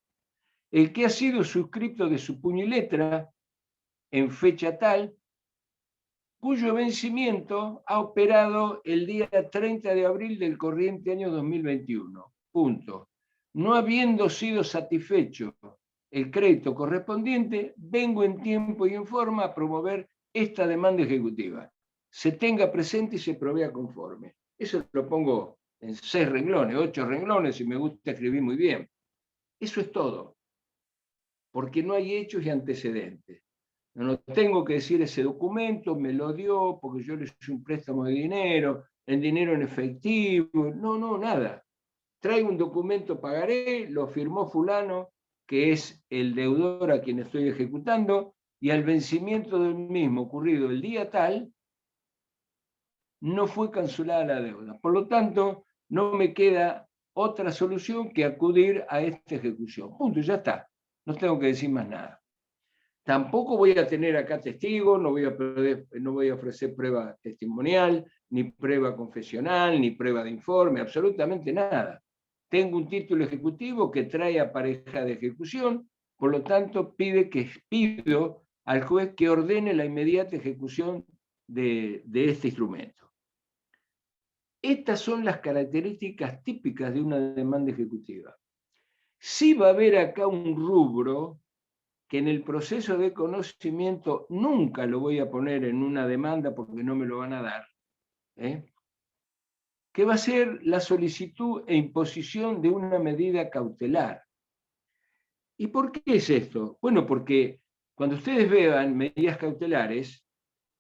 el que ha sido suscrito de su puño y letra en fecha tal, cuyo vencimiento ha operado el día 30 de abril del corriente año 2021. Punto. No habiendo sido satisfecho el crédito correspondiente, vengo en tiempo y en forma a promover esta demanda ejecutiva. Se tenga presente y se provea conforme. Eso lo pongo en 6 renglones, 8 renglones, y me gusta escribir muy bien. Eso es todo, porque no hay hechos y antecedentes. No tengo que decir ese documento me lo dio porque yo le hice un préstamo de dinero, en dinero en efectivo, no, nada. Traigo un documento, pagaré, lo firmó fulano, que es el deudor a quien estoy ejecutando, y al vencimiento del mismo ocurrido el día tal, no fue cancelada la deuda. Por lo tanto, no me queda otra solución que acudir a esta ejecución. Punto, ya está. No tengo que decir más nada. Tampoco voy a tener acá testigos, no voy a ofrecer prueba testimonial, ni prueba confesional, ni prueba de informe, absolutamente nada. Tengo un título ejecutivo que trae a pareja de ejecución, por lo tanto pido al juez que ordene la inmediata ejecución de este instrumento. Estas son las características típicas de una demanda ejecutiva. Sí va a haber acá un rubro que en el proceso de conocimiento nunca lo voy a poner en una demanda porque no me lo van a dar, que va a ser la solicitud e imposición de una medida cautelar. ¿Y por qué es esto? Bueno, porque cuando ustedes vean medidas cautelares,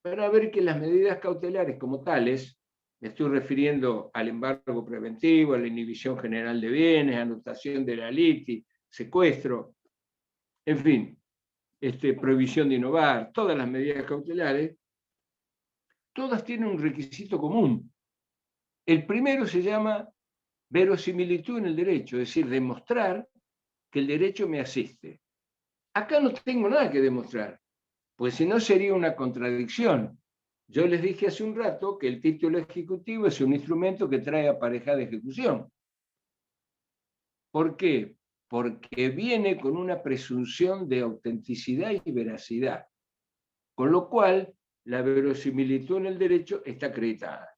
van a ver que las medidas cautelares como tales, me estoy refiriendo al embargo preventivo, a la inhibición general de bienes, anotación de la litis, secuestro, en fin, prohibición de innovar, todas las medidas cautelares, todas tienen un requisito común. El primero se llama verosimilitud en el derecho, es decir, demostrar que el derecho me asiste. Acá no tengo nada que demostrar, pues si no sería una contradicción. Yo les dije hace un rato que el título ejecutivo es un instrumento que trae aparejada ejecución. ¿Por qué? Porque viene con una presunción de autenticidad y veracidad, con lo cual la verosimilitud en el derecho está acreditada.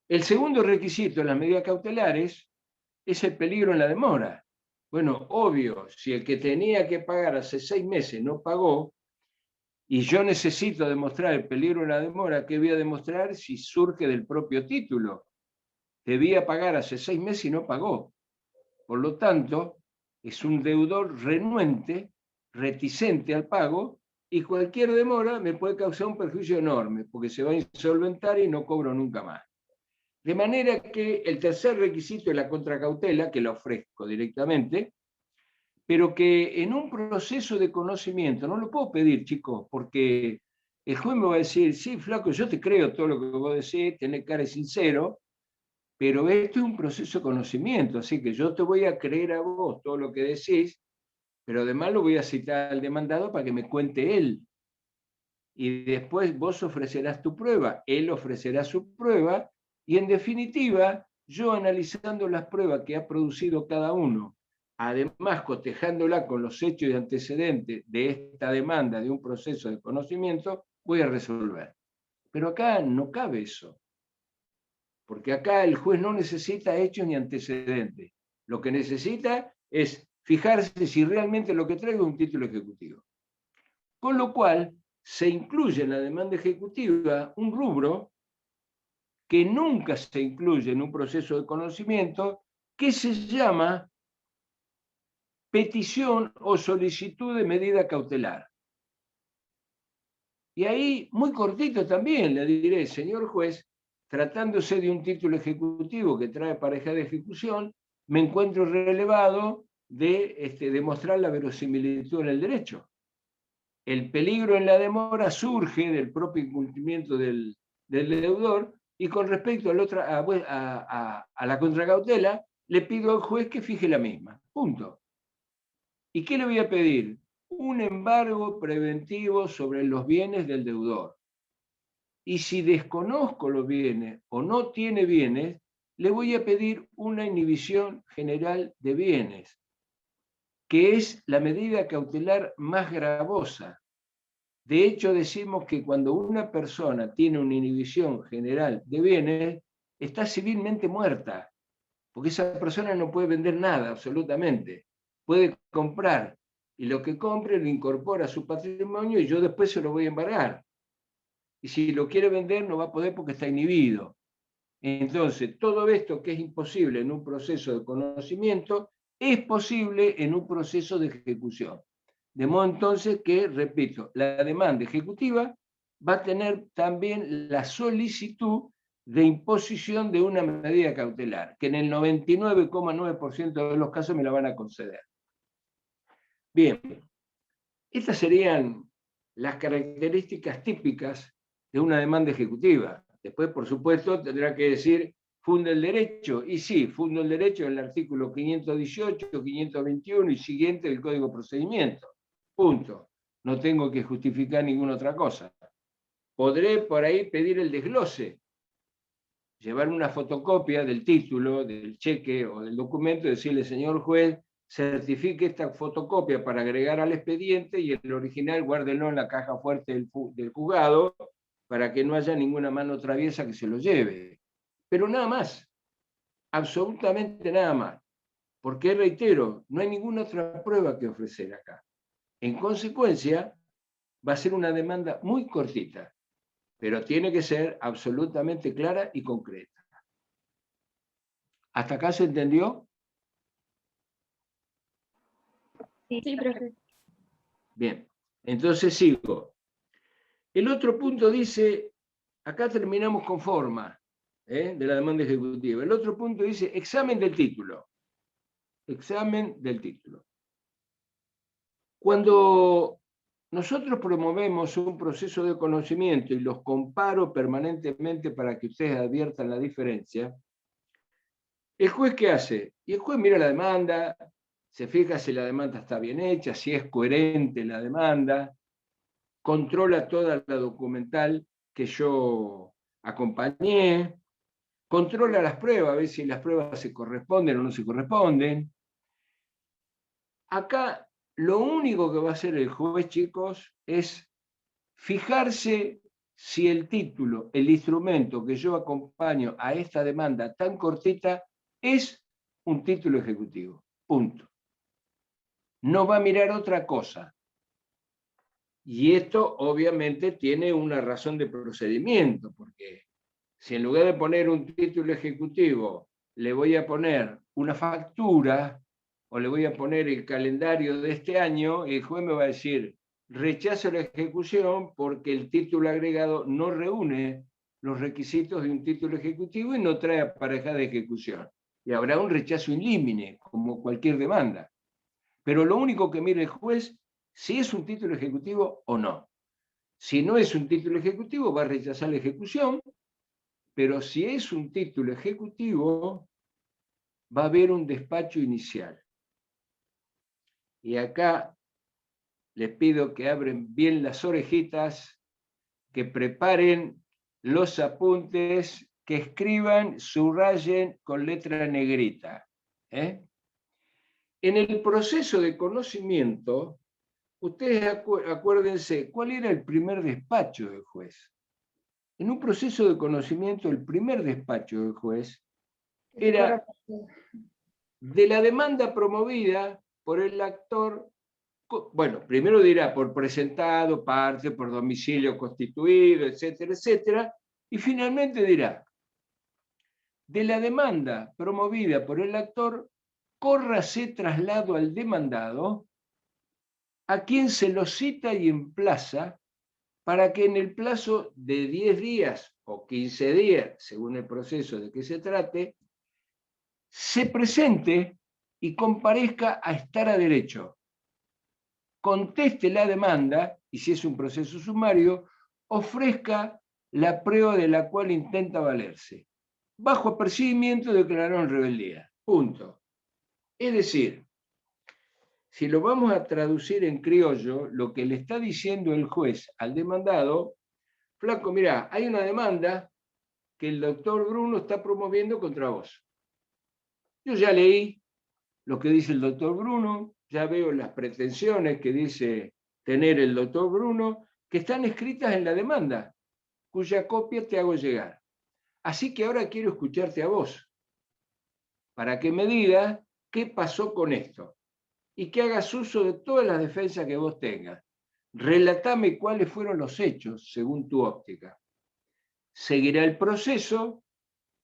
El segundo requisito en las medidas cautelares es el peligro en la demora. Bueno, obvio, si el que tenía que pagar hace 6 meses no pagó, y yo necesito demostrar el peligro en la demora, ¿qué voy a demostrar si surge del propio título? Debía pagar hace 6 meses y no pagó. Por lo tanto, es un deudor renuente, reticente al pago, y cualquier demora me puede causar un perjuicio enorme, porque se va a insolventar y no cobro nunca más. De manera que el tercer requisito es la contracautela, que la ofrezco directamente, pero que en un proceso de conocimiento no lo puedo pedir, chicos, porque el juez me va a decir, sí, flaco, yo te creo todo lo que vos decís, tenés cara de sincero, pero esto es un proceso de conocimiento, así que yo te voy a creer a vos todo lo que decís, pero además lo voy a citar al demandado para que me cuente él. Y después vos ofrecerás tu prueba, él ofrecerá su prueba, y en definitiva, yo analizando las pruebas que ha producido cada uno, además cotejándola con los hechos y antecedentes de esta demanda de un proceso de conocimiento, voy a resolver. Pero acá no cabe eso, porque acá el juez no necesita hechos ni antecedentes. Lo que necesita es fijarse si realmente lo que traigo es un título ejecutivo. Con lo cual, se incluye en la demanda ejecutiva un rubro que nunca se incluye en un proceso de conocimiento, que se llama petición o solicitud de medida cautelar. Y ahí, muy cortito también, le diré, señor juez, tratándose de un título ejecutivo que trae pareja de ejecución, me encuentro relevado de demostrar la verosimilitud en el derecho. El peligro en la demora surge del propio incumplimiento del deudor, y con respecto a la contracautela, le pido al juez que fije la misma. Punto. ¿Y qué le voy a pedir? Un embargo preventivo sobre los bienes del deudor. Y si desconozco los bienes o no tiene bienes, le voy a pedir una inhibición general de bienes, que es la medida cautelar más gravosa. De hecho, decimos que cuando una persona tiene una inhibición general de bienes, está civilmente muerta, porque esa persona no puede vender nada, absolutamente. Puede comprar, y lo que compre lo incorpora a su patrimonio y yo después se lo voy a embargar. Y si lo quiere vender, no va a poder porque está inhibido. Entonces, todo esto que es imposible en un proceso de conocimiento, es posible en un proceso de ejecución. De modo entonces que, repito, la demanda ejecutiva va a tener también la solicitud de imposición de una medida cautelar, que en el 99,9% de los casos me la van a conceder. Bien, estas serían las características típicas de una demanda ejecutiva. Después, por supuesto, tendrá que decir, funda el derecho. Y sí, funda el derecho en el artículo 518, 521 y siguiente del Código de Procedimiento. Punto. No tengo que justificar ninguna otra cosa. Podré por ahí pedir el desglose, llevar una fotocopia del título, del cheque o del documento y decirle, señor juez, certifique esta fotocopia para agregar al expediente y el original guárdelo en la caja fuerte del juzgado para que no haya ninguna mano traviesa que se lo lleve. Pero nada más, absolutamente nada más. Porque, reitero, no hay ninguna otra prueba que ofrecer acá. En consecuencia, va a ser una demanda muy cortita, pero tiene que ser absolutamente clara y concreta. ¿Hasta acá se entendió? Sí, profe. Bien, entonces sigo. El otro punto dice, acá terminamos con forma de la demanda ejecutiva. El otro punto dice examen del título. Examen del título. Cuando nosotros promovemos un proceso de conocimiento y los comparo permanentemente para que ustedes adviertan la diferencia. ¿El juez qué hace? Y el juez mira la demanda, se fija si la demanda está bien hecha, si es coherente la demanda, controla toda la documental que yo acompañé, controla las pruebas, a ver si las pruebas se corresponden o no se corresponden. Acá lo único que va a hacer el juez, chicos, es fijarse si el título, el instrumento que yo acompaño a esta demanda tan cortita es un título ejecutivo. Punto. No va a mirar otra cosa. Y esto obviamente tiene una razón de procedimiento, porque si en lugar de poner un título ejecutivo le voy a poner una factura o le voy a poner el calendario de este año, el juez me va a decir, rechazo la ejecución porque el título agregado no reúne los requisitos de un título ejecutivo y no trae aparejada de ejecución. Y habrá un rechazo in limine, como cualquier demanda. Pero lo único que mira el juez, si es un título ejecutivo o no. Si no es un título ejecutivo, va a rechazar la ejecución, pero si es un título ejecutivo, va a haber un despacho inicial. Y acá les pido que abren bien las orejitas, que preparen los apuntes, que escriban, subrayen con letra negrita. En el proceso de conocimiento, ustedes acuérdense, ¿cuál era el primer despacho del juez? En un proceso de conocimiento, el primer despacho del juez era de la demanda promovida por el actor. Bueno, primero dirá por presentado, parte, por domicilio constituido, etcétera, etcétera, y finalmente dirá, de la demanda promovida por el actor, córrase traslado al demandado, a quien se lo cita y emplaza para que en el plazo de 10 días o 15 días, según el proceso de que se trate, se presente y comparezca a estar a derecho, conteste la demanda y, si es un proceso sumario, ofrezca la prueba de la cual intenta valerse. Bajo apercibimiento declaró en rebeldía. Punto. Es decir, si lo vamos a traducir en criollo, lo que le está diciendo el juez al demandado, flaco, mirá, hay una demanda que el doctor Bruno está promoviendo contra vos. Yo ya leí lo que dice el doctor Bruno, ya veo las pretensiones que dice tener el doctor Bruno, que están escritas en la demanda, cuya copia te hago llegar. Así que ahora quiero escucharte a vos, para que me digas qué pasó con esto, y que hagas uso de todas las defensas que vos tengas. Relatame cuáles fueron los hechos, según tu óptica. Seguirá el proceso,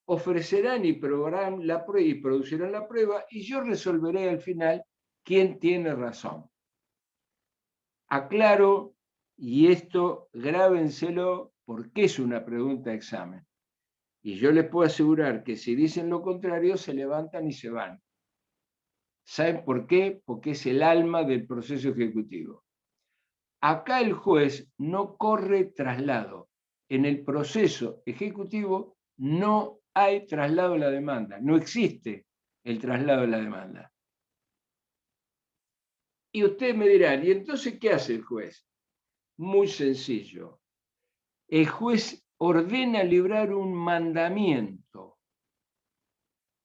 ofrecerán y probarán la prueba y producirán la prueba, y yo resolveré al final quién tiene razón. Aclaro, y esto grábenselo porque es una pregunta de examen. Y yo les puedo asegurar que si dicen lo contrario, se levantan y se van. ¿Saben por qué? Porque es el alma del proceso ejecutivo. Acá el juez no corre traslado. En el proceso ejecutivo no hay traslado de la demanda. No existe el traslado de la demanda. Y ustedes me dirán, ¿y entonces qué hace el juez? Muy sencillo. El juez ordena librar un mandamiento.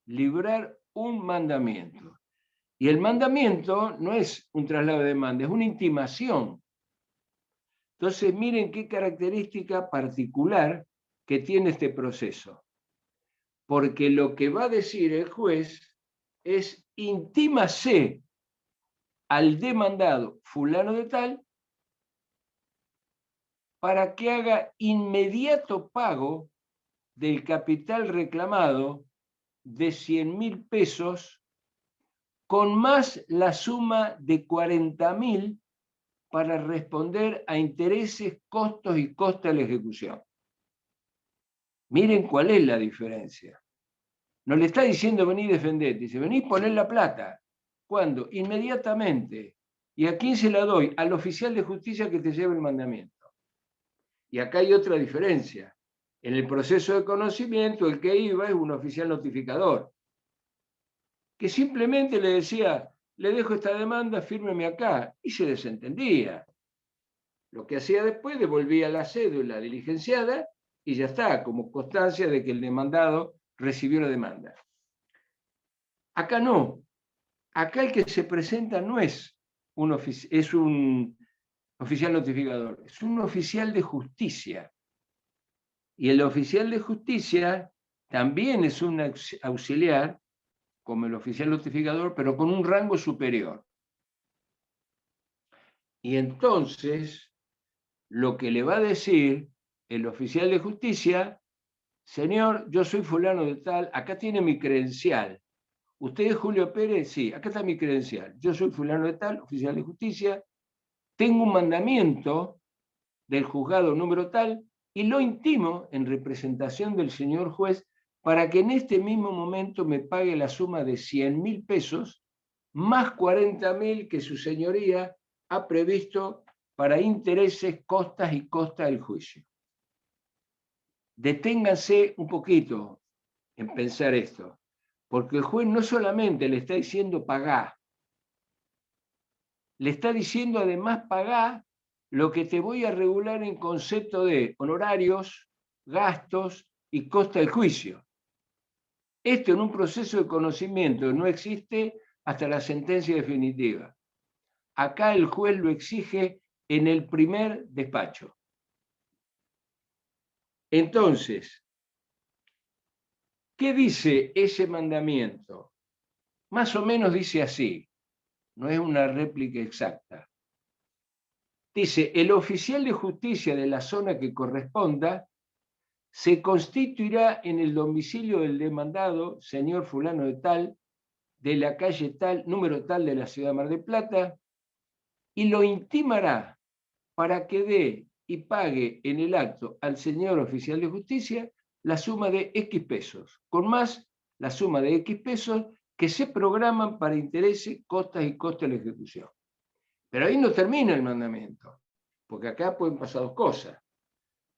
Librar un mandamiento. Y el mandamiento no es un traslado de demanda, es una intimación. Entonces, miren qué característica particular que tiene este proceso. Porque lo que va a decir el juez es intímase al demandado fulano de tal para que haga inmediato pago del capital reclamado de 100.000 pesos con más la suma de 40.000 para responder a intereses, costos y costos de la ejecución. Miren cuál es la diferencia. No le está diciendo vení defendete, dice vení poner la plata. ¿Cuándo? Inmediatamente. ¿Y a quién se la doy? Al oficial de justicia que te lleva el mandamiento. Y acá hay otra diferencia. En el proceso de conocimiento, el que iba es un oficial notificador, que simplemente le decía, le dejo esta demanda, fírmeme acá, y se desentendía. Lo que hacía después, devolvía la cédula diligenciada y ya está, como constancia de que el demandado recibió la demanda. Acá no. Acá el que se presenta no es un oficial notificador, es un oficial de justicia. Y el oficial de justicia también es un auxiliar, como el oficial notificador, pero con un rango superior. Y entonces, lo que le va a decir el oficial de justicia, señor, yo soy fulano de tal, acá tiene mi credencial. ¿Usted es Julio Pérez? Sí, acá está mi credencial. Yo soy fulano de tal, oficial de justicia, tengo un mandamiento del juzgado número tal y lo intimo en representación del señor juez para que en este mismo momento me pague la suma de 100.000 pesos más 40.000 que su señoría ha previsto para intereses, costas y costas del juicio. Deténganse un poquito en pensar esto, porque el juez no solamente le está diciendo pagá, le está diciendo además pagá lo que te voy a regular en concepto de honorarios, gastos y costa del juicio. Esto en un proceso de conocimiento no existe hasta la sentencia definitiva. Acá el juez lo exige en el primer despacho. Entonces, ¿qué dice ese mandamiento? Más o menos dice así, no es una réplica exacta. Dice, el oficial de justicia de la zona que corresponda se constituirá en el domicilio del demandado, señor fulano de tal, de la calle tal, número tal de la ciudad de Mar del Plata, y lo intimará para que dé y pague en el acto al señor oficial de justicia la suma de X pesos, con más la suma de X pesos que se programan para intereses, costas y costes de la ejecución. Pero ahí no termina el mandamiento, porque acá pueden pasar dos cosas.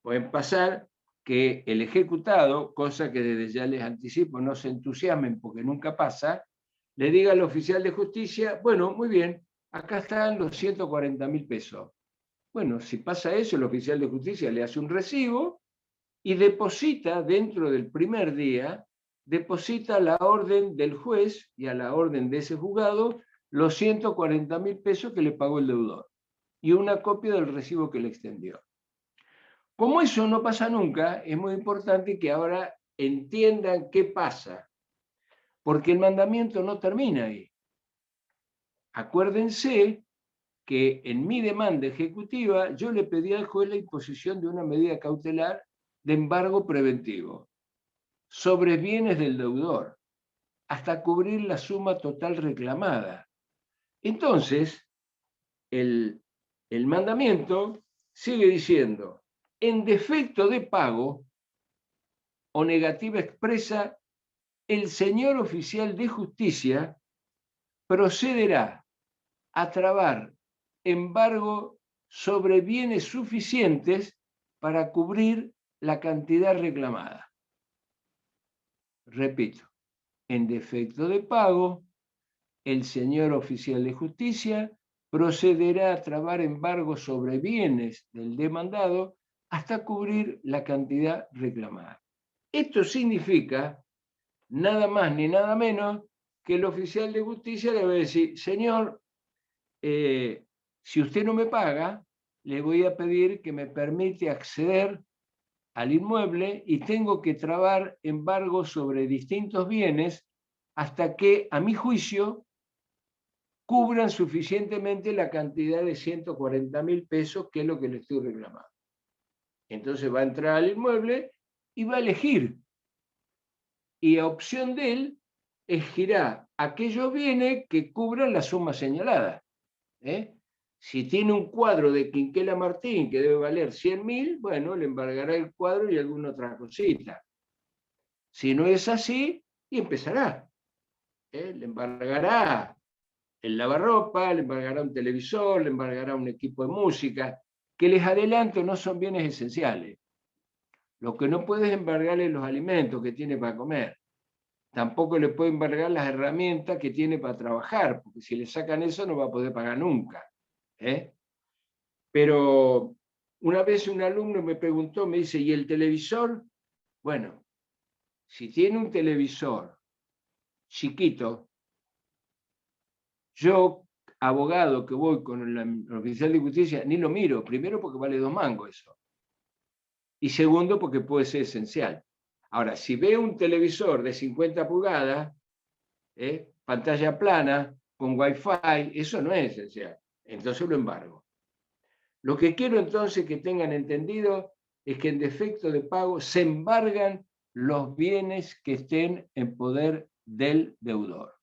Pueden pasar que el ejecutado, cosa que desde ya les anticipo, no se entusiasmen porque nunca pasa, le diga al oficial de justicia, bueno, muy bien, acá están los 140.000 pesos. Bueno, si pasa eso, el oficial de justicia le hace un recibo y deposita dentro del primer día, deposita a la orden del juez y a la orden de ese juzgado los 140.000 pesos que le pagó el deudor y una copia del recibo que le extendió. Como eso no pasa nunca, es muy importante que ahora entiendan qué pasa, porque el mandamiento no termina ahí. Acuérdense que en mi demanda ejecutiva yo le pedí al juez la imposición de una medida cautelar de embargo preventivo sobre bienes del deudor, hasta cubrir la suma total reclamada. Entonces, el mandamiento sigue diciendo, en defecto de pago o negativa expresa, el señor oficial de justicia procederá a trabar embargo sobre bienes suficientes para cubrir la cantidad reclamada. Repito, en defecto de pago, el señor oficial de justicia procederá a trabar embargo sobre bienes del demandado hasta cubrir la cantidad reclamada. Esto significa nada más ni nada menos que el oficial de justicia le va a decir, señor, si usted no me paga, le voy a pedir que me permite acceder al inmueble y tengo que trabar embargo sobre distintos bienes hasta que, a mi juicio, cubran suficientemente la cantidad de 140.000 pesos, que es lo que le estoy reclamando. Entonces va a entrar al inmueble y va a elegir. Y a opción de él, elegirá aquellos bienes que cubran la suma señalada. Si tiene un cuadro de Quinquela Martín que debe valer 100.000, bueno, le embargará el cuadro y alguna otra cosita. Si no es así, y empezará. Le embargará el lavarropa, le embargará un televisor, le embargará un equipo de música, que les adelanto no son bienes esenciales. Lo que no puede es embargarle los alimentos que tiene para comer. Tampoco le puede embargar las herramientas que tiene para trabajar, porque si le sacan eso no va a poder pagar nunca. Pero una vez un alumno me preguntó, me dice, ¿y el televisor? Bueno, si tiene un televisor chiquito, yo, abogado que voy con el oficial de justicia, ni lo miro, primero porque vale 2 mangos eso, y segundo porque puede ser esencial. Ahora, si veo un televisor de 50 pulgadas, pantalla plana, con Wi-Fi, eso no es esencial, entonces lo embargo. Lo que quiero entonces que tengan entendido es que en defecto de pago se embargan los bienes que estén en poder del deudor.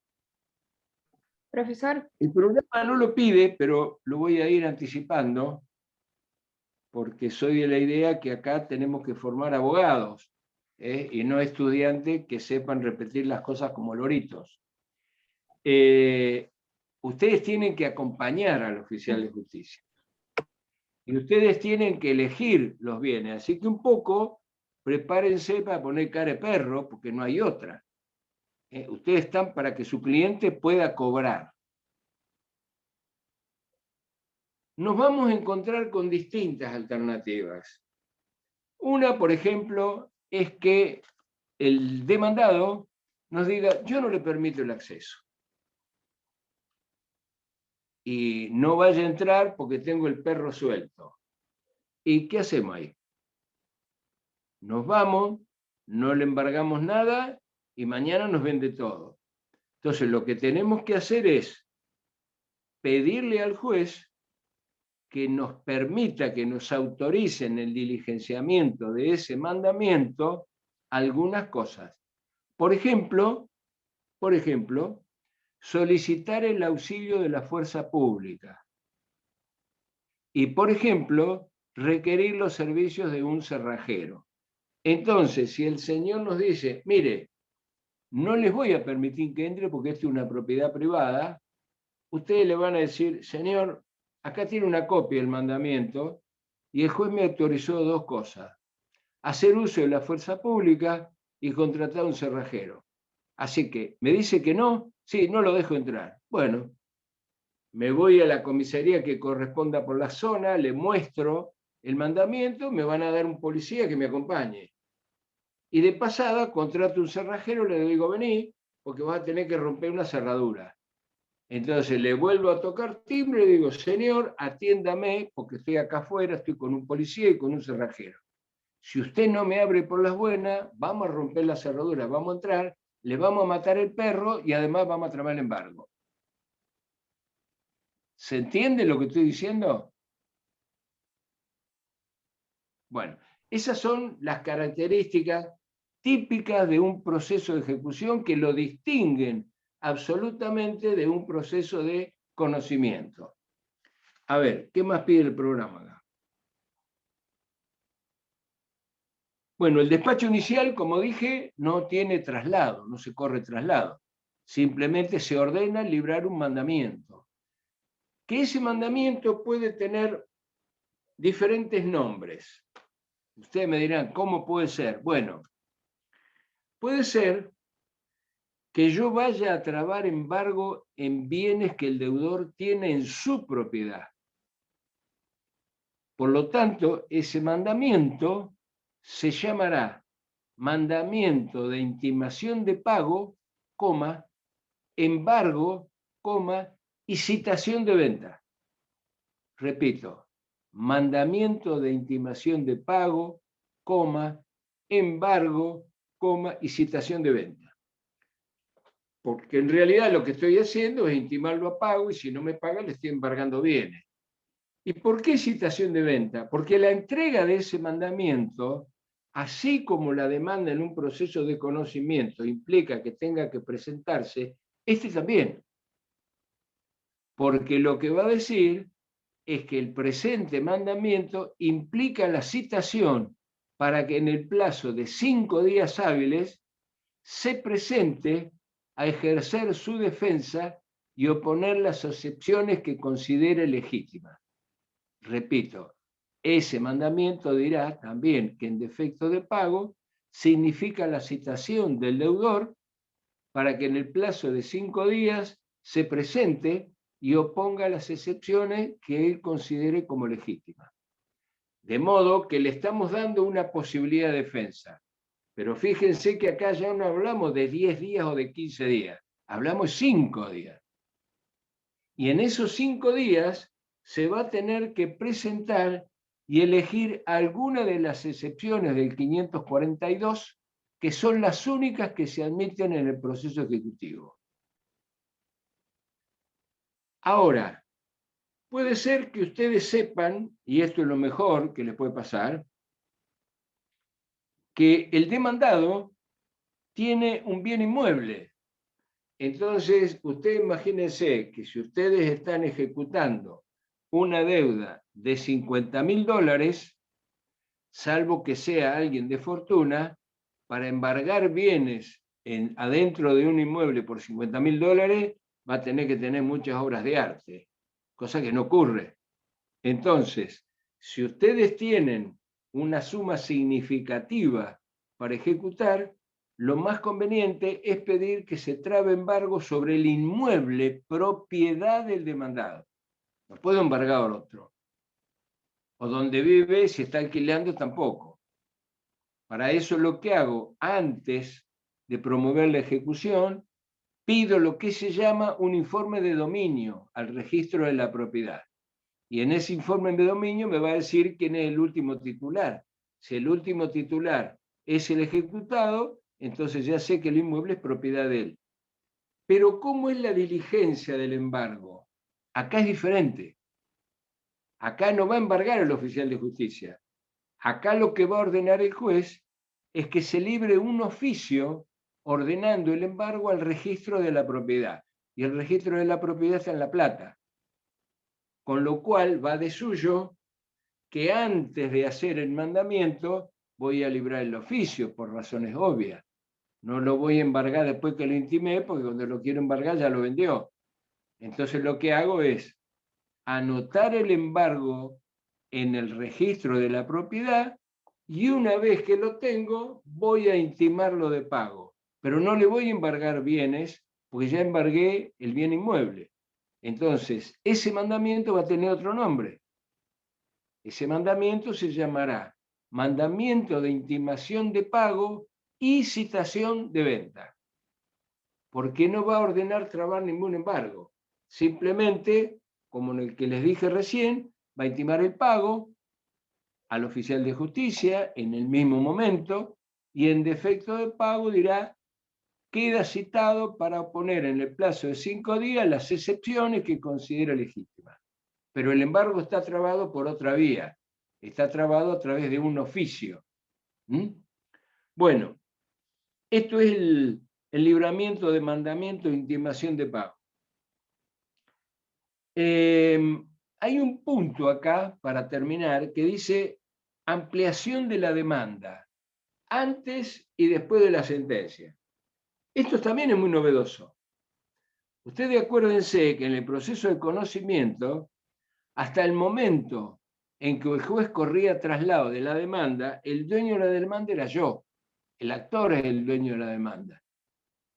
Profesor. El programa no lo pide, pero lo voy a ir anticipando, porque soy de la idea que acá tenemos que formar abogados, y no estudiantes que sepan repetir las cosas como loritos. Ustedes tienen que acompañar al oficial de justicia. Y ustedes tienen que elegir los bienes. Así que un poco prepárense para poner cara de perro, porque no hay otra. Ustedes están para que su cliente pueda cobrar. Nos vamos a encontrar con distintas alternativas. Una, por ejemplo, es que el demandado nos diga, yo no le permito el acceso. Y no vaya a entrar porque tengo el perro suelto. ¿Y qué hacemos ahí? Nos vamos, no le embargamos nada y mañana nos vende todo. Entonces lo que tenemos que hacer es pedirle al juez que nos permita, que nos autorice en el diligenciamiento de ese mandamiento algunas cosas. Por ejemplo, solicitar el auxilio de la fuerza pública. Y, por ejemplo, requerir los servicios de un cerrajero. Entonces, si el señor nos dice, mire, no les voy a permitir que entre porque esto es una propiedad privada, ustedes le van a decir, señor, acá tiene una copia del mandamiento y el juez me autorizó 2 cosas. Hacer uso de la fuerza pública y contratar a un cerrajero. Así que, ¿me dice que no? Sí, no lo dejo entrar. Bueno, me voy a la comisaría que corresponda por la zona, le muestro el mandamiento, me van a dar un policía que me acompañe. Y de pasada, contrato un cerrajero, le digo, vení, porque vas a tener que romper una cerradura. Entonces le vuelvo a tocar timbre y le digo, señor, atiéndame, porque estoy acá afuera, estoy con un policía y con un cerrajero. Si usted no me abre por las buenas, vamos a romper la cerradura, vamos a entrar, le vamos a matar el perro y además vamos a tramar el embargo. ¿Se entiende lo que estoy diciendo? Bueno, esas son las características típicas de un proceso de ejecución que lo distinguen absolutamente de un proceso de conocimiento. A ver, ¿qué más pide el programa acá? Bueno, el despacho inicial, como dije, no tiene traslado, no se corre traslado. Simplemente se ordena librar un mandamiento. Que ese mandamiento puede tener diferentes nombres. Ustedes me dirán, ¿cómo puede ser? Bueno, puede ser que yo vaya a trabar embargo en bienes que el deudor tiene en su propiedad. Por lo tanto, ese mandamiento se llamará mandamiento de intimación de pago, coma, embargo, coma, y citación de venta. Repito, mandamiento de intimación de pago, coma, embargo, coma, y citación de venta. Porque en realidad lo que estoy haciendo es intimarlo a pago y si no me paga le estoy embargando bienes. ¿Y por qué citación de venta? Porque la entrega de ese mandamiento, así como la demanda en un proceso de conocimiento implica que tenga que presentarse, este también. Porque lo que va a decir es que el presente mandamiento implica la citación para que en el plazo de 5 días hábiles se presente a ejercer su defensa y oponer las excepciones que considere legítimas. Repito, ese mandamiento dirá también que en defecto de pago significa la citación del deudor para que en el plazo de 5 días se presente y oponga las excepciones que él considere como legítimas. De modo que le estamos dando una posibilidad de defensa. Pero fíjense que acá ya no hablamos de 10 días o de 15 días, hablamos 5 días. Y en esos 5 días se va a tener que presentar y elegir alguna de las excepciones del 542, que son las únicas que se admiten en el proceso ejecutivo. Ahora, puede ser que ustedes sepan, y esto es lo mejor que les puede pasar, que el demandado tiene un bien inmueble. Entonces, ustedes imagínense que si ustedes están ejecutando una deuda de $50.000, salvo que sea alguien de fortuna, para embargar bienes adentro de un inmueble por $50.000, va a tener que tener muchas obras de arte, cosa que no ocurre. Entonces, si ustedes tienen una suma significativa para ejecutar, lo más conveniente es pedir que se trabe embargo sobre el inmueble propiedad del demandado. No puedo embargar al otro. O donde vive, si está alquilando, tampoco. Para eso lo que hago, antes de promover la ejecución, pido lo que se llama un informe de dominio al registro de la propiedad. Y en ese informe de dominio me va a decir quién es el último titular. Si el último titular es el ejecutado, entonces ya sé que el inmueble es propiedad de él. Pero ¿cómo es la diligencia del embargo? Acá es diferente. Acá no va a embargar el oficial de justicia. Acá lo que va a ordenar el juez es que se libre un oficio ordenando el embargo al registro de la propiedad. Y el registro de la propiedad está en La Plata. Con lo cual va de suyo que antes de hacer el mandamiento voy a librar el oficio por razones obvias. No lo voy a embargar después que lo intimé, porque cuando lo quiero embargar ya lo vendió. Entonces lo que hago es anotar el embargo en el registro de la propiedad y una vez que lo tengo voy a intimarlo de pago. Pero no le voy a embargar bienes porque ya embargué el bien inmueble. Entonces, ese mandamiento va a tener otro nombre. Ese mandamiento se llamará mandamiento de intimación de pago y citación de venta. Porque no va a ordenar trabar ningún embargo. Simplemente, como en el que les dije recién, va a intimar el pago al oficial de justicia en el mismo momento y en defecto de pago dirá: queda citado para poner en el plazo de 5 días las excepciones que considera legítimas. Pero el embargo está trabado por otra vía, está trabado a través de un oficio. Bueno, esto es el libramiento de mandamiento de intimación de pago. Hay un punto acá, para terminar, que dice ampliación de la demanda, antes y después de la sentencia. Esto también es muy novedoso. Ustedes acuérdense que en el proceso de conocimiento, hasta el momento en que el juez corría traslado de la demanda, el dueño de la demanda era yo. El actor es el dueño de la demanda.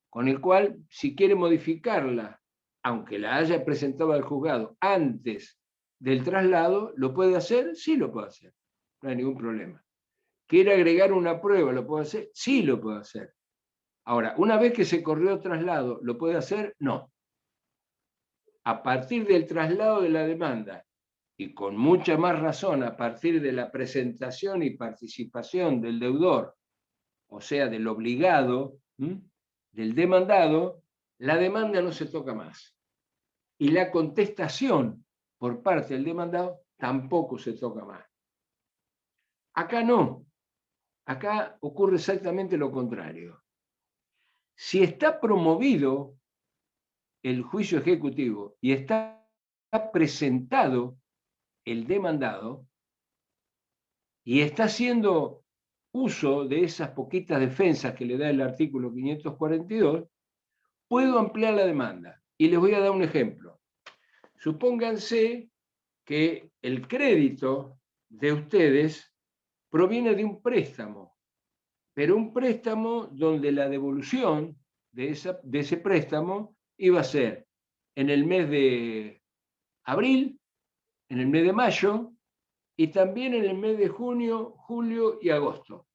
Con el cual, si quiere modificarla, aunque la haya presentado al juzgado antes del traslado, ¿lo puede hacer? Sí lo puede hacer. No hay ningún problema. ¿Quiere agregar una prueba? ¿Lo puede hacer? Sí lo puede hacer. Ahora, una vez que se corrió traslado, ¿lo puede hacer? No. A partir del traslado de la demanda, y con mucha más razón a partir de la presentación y participación del deudor, o sea, del obligado, del demandado, la demanda no se toca más. Y la contestación por parte del demandado tampoco se toca más. Acá no. Acá ocurre exactamente lo contrario. Si está promovido el juicio ejecutivo y está presentado el demandado y está haciendo uso de esas poquitas defensas que le da el artículo 542, puedo ampliar la demanda. Y les voy a dar un ejemplo. Supónganse que el crédito de ustedes proviene de un préstamo, pero un préstamo donde la devolución de ese préstamo iba a ser en el mes de abril, en el mes de mayo y también en el mes de junio, julio y agosto.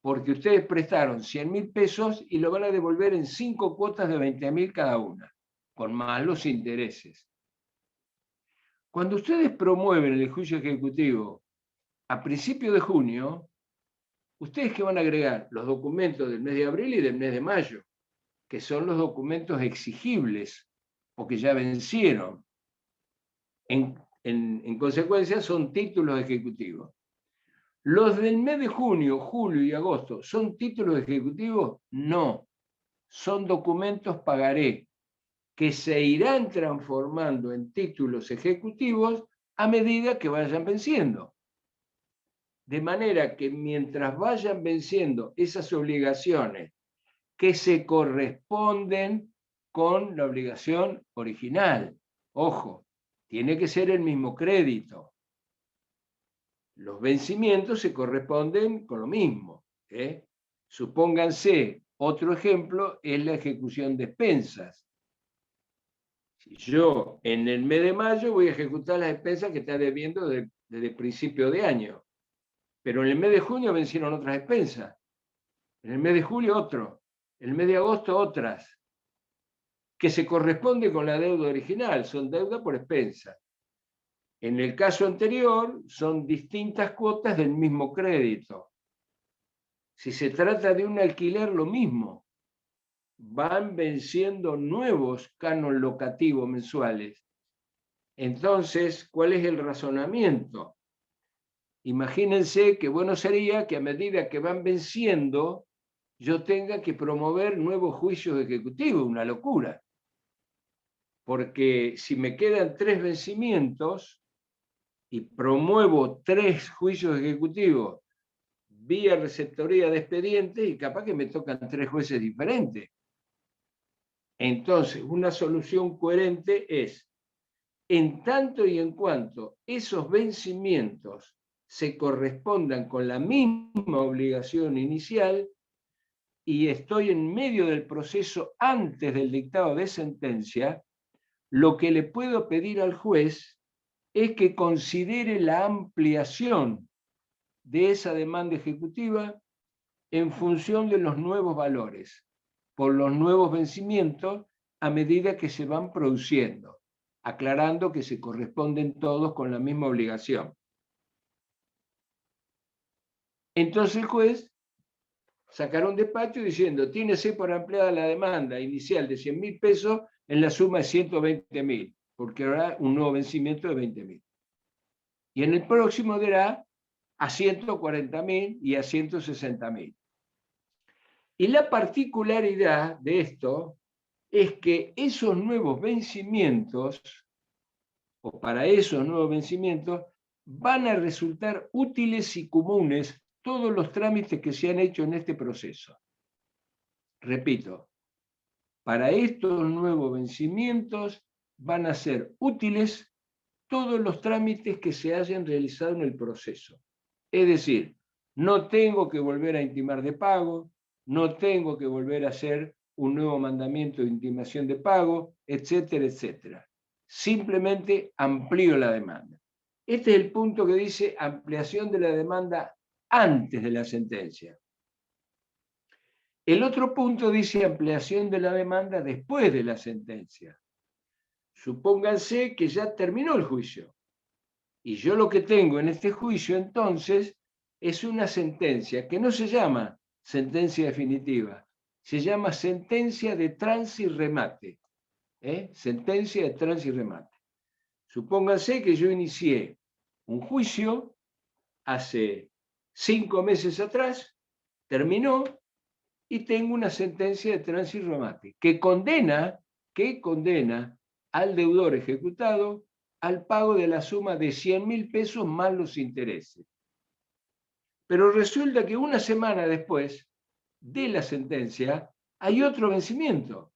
Porque ustedes prestaron 100.000 pesos y lo van a devolver en 5 cuotas de 20.000 cada una, con más los intereses. Cuando ustedes promueven el juicio ejecutivo a principios de junio, ¿ustedes qué van a agregar? Los documentos del mes de abril y del mes de mayo, que son los documentos exigibles, porque ya vencieron. En consecuencia, son títulos ejecutivos. ¿Los del mes de junio, julio y agosto son títulos ejecutivos? No, son documentos pagaré, que se irán transformando en títulos ejecutivos a medida que vayan venciendo. De manera que mientras vayan venciendo esas obligaciones que se corresponden con la obligación original, ojo, tiene que ser el mismo crédito. Los vencimientos se corresponden con lo mismo. Supónganse, otro ejemplo es la ejecución de expensas. Si yo en el mes de mayo voy a ejecutar las expensas que está debiendo desde el principio de año, pero en el mes de junio vencieron otras expensas, en el mes de julio otro, en el mes de agosto otras, que se corresponden con la deuda original, son deuda por expensa. En el caso anterior, son distintas cuotas del mismo crédito. Si se trata de un alquiler, lo mismo. Van venciendo nuevos cánones locativos mensuales. Entonces, ¿cuál es el razonamiento? Imagínense que bueno sería que a medida que van venciendo, yo tenga que promover nuevos juicios ejecutivos, una locura. Porque si me quedan 3 vencimientos y promuevo 3 juicios ejecutivos vía receptoría de expedientes, y capaz que me tocan 3 jueces diferentes. Entonces, una solución coherente es, en tanto y en cuanto esos vencimientos se correspondan con la misma obligación inicial y estoy en medio del proceso antes del dictado de sentencia, lo que le puedo pedir al juez es que considere la ampliación de esa demanda ejecutiva en función de los nuevos valores, por los nuevos vencimientos a medida que se van produciendo, aclarando que se corresponden todos con la misma obligación. Entonces el juez sacará un despacho diciendo, tínese por ampliada la demanda inicial de 100.000 pesos en la suma de 120.000, porque habrá un nuevo vencimiento de 20.000. Y en el próximo dará a 140.000 y a 160.000. Y la particularidad de esto es que esos nuevos vencimientos, o para esos nuevos vencimientos, van a resultar útiles y comunes todos los trámites que se han hecho en este proceso. Repito, para estos nuevos vencimientos van a ser útiles todos los trámites que se hayan realizado en el proceso. Es decir, no tengo que volver a intimar de pago, no tengo que volver a hacer un nuevo mandamiento de intimación de pago, etcétera, etcétera. Simplemente amplío la demanda. Este es el punto que dice ampliación de la demanda antes de la sentencia. El otro punto dice ampliación de la demanda después de la sentencia. Supónganse que ya terminó el juicio. Y yo lo que tengo en este juicio entonces es una sentencia que no se llama sentencia definitiva, se llama sentencia de trance y remate. Sentencia de trance y remate. Supónganse que yo inicié un juicio hace 5 meses atrás, terminó y tengo una sentencia de trance y remate que condena al deudor ejecutado al pago de la suma de 100.000 pesos más los intereses. Pero resulta que una semana después de la sentencia hay otro vencimiento.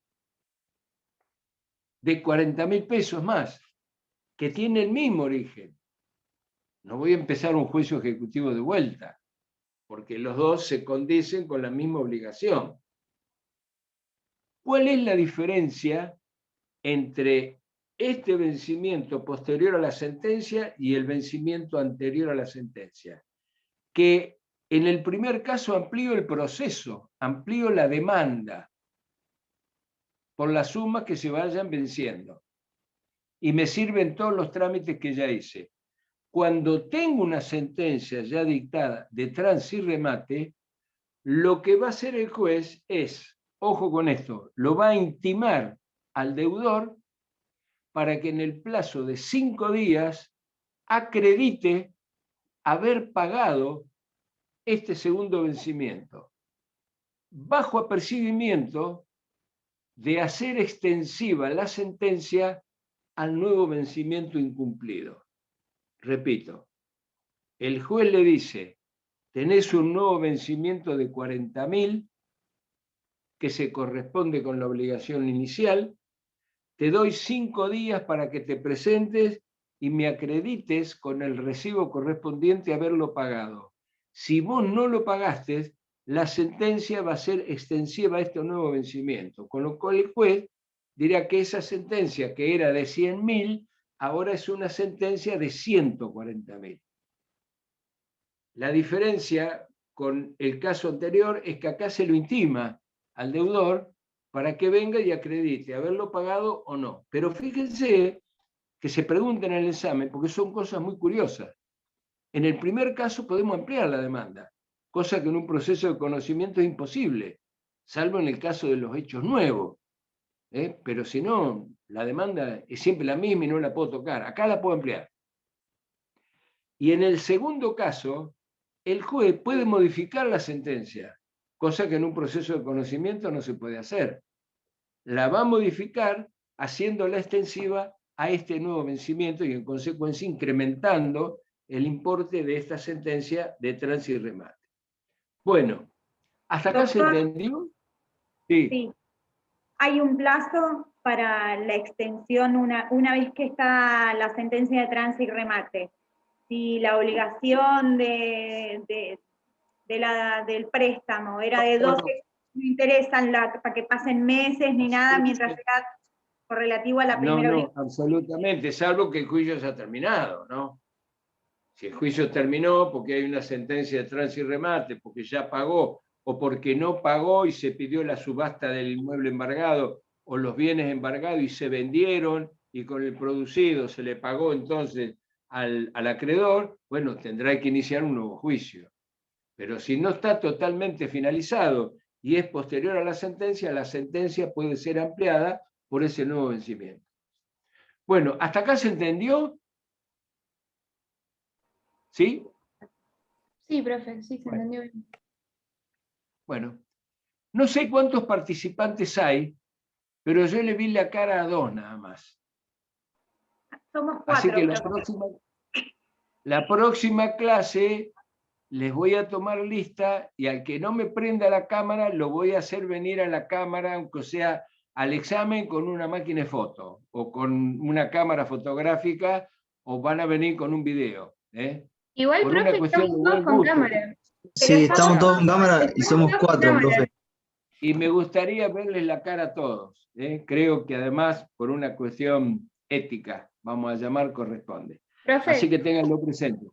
de 40.000 pesos más, que tiene el mismo origen. No voy a empezar un juicio ejecutivo de vuelta, porque los dos se condicen con la misma obligación. ¿Cuál es la diferencia entre este vencimiento posterior a la sentencia y el vencimiento anterior a la sentencia? Que en el primer caso amplío el proceso, amplío la demanda por las sumas que se vayan venciendo. Y me sirven todos los trámites que ya hice. Cuando tengo una sentencia ya dictada de trance y remate, lo que va a hacer el juez es, ojo con esto, lo va a intimar al deudor para que en el plazo de 5 días acredite haber pagado este segundo vencimiento, bajo apercibimiento de hacer extensiva la sentencia al nuevo vencimiento incumplido. Repito, el juez le dice, tenés un nuevo vencimiento de 40.000 que se corresponde con la obligación inicial, te doy 5 días para que te presentes y me acredites con el recibo correspondiente haberlo pagado. Si vos no lo pagaste, la sentencia va a ser extensiva a este nuevo vencimiento, con lo cual el juez dirá que esa sentencia que era de 100.000, ahora es una sentencia de 140.000. La diferencia con el caso anterior es que acá se lo intima al deudor para que venga y acredite haberlo pagado o no. Pero fíjense que se pregunten en el examen, porque son cosas muy curiosas. En el primer caso podemos ampliar la demanda, cosa que en un proceso de conocimiento es imposible, salvo en el caso de los hechos nuevos. Pero si no, la demanda es siempre la misma y no la puedo tocar. Acá la puedo ampliar. Y en el segundo caso, el juez puede modificar la sentencia, cosa que en un proceso de conocimiento no se puede hacer. La va a modificar haciéndola extensiva a este nuevo vencimiento y en consecuencia incrementando el importe de esta sentencia de trance y remate. Bueno, ¿hasta acá se entendió? Sí. Sí. Hay un plazo para la extensión una vez que está la sentencia de trance y remate. Si la obligación del préstamo era de 12, no interesan para que pasen meses ni nada, mientras sea relativo a la primera obligación. No, absolutamente, salvo que el juicio ya ha terminado, ¿no? Si el juicio terminó porque hay una sentencia de trance y remate, porque ya pagó, o porque no pagó y se pidió la subasta del inmueble embargado, o los bienes embargados y se vendieron, y con el producido se le pagó entonces al acreedor, bueno, tendrá que iniciar un nuevo juicio. Pero si no está totalmente finalizado y es posterior a la sentencia puede ser ampliada por ese nuevo vencimiento. Bueno, ¿hasta acá se entendió? ¿Sí? Sí, profe, sí, se entendió bien. Bueno, no sé cuántos participantes hay, pero yo le vi la cara a 2 nada más. Somos 4. Así que la próxima clase les voy a tomar lista y al que no me prenda la cámara lo voy a hacer venir a la cámara, aunque sea al examen con una máquina de foto o con una cámara fotográfica o van a venir con un video. Igual, por profe, una cuestión estamos de todos buen con gusto. cámara. Sí, estamos todos en cámara y somos 4, profe. Y me gustaría verles la cara a todos. Creo que además, por una cuestión ética, vamos a llamar, corresponde. Profe. Así que ténganlo presente.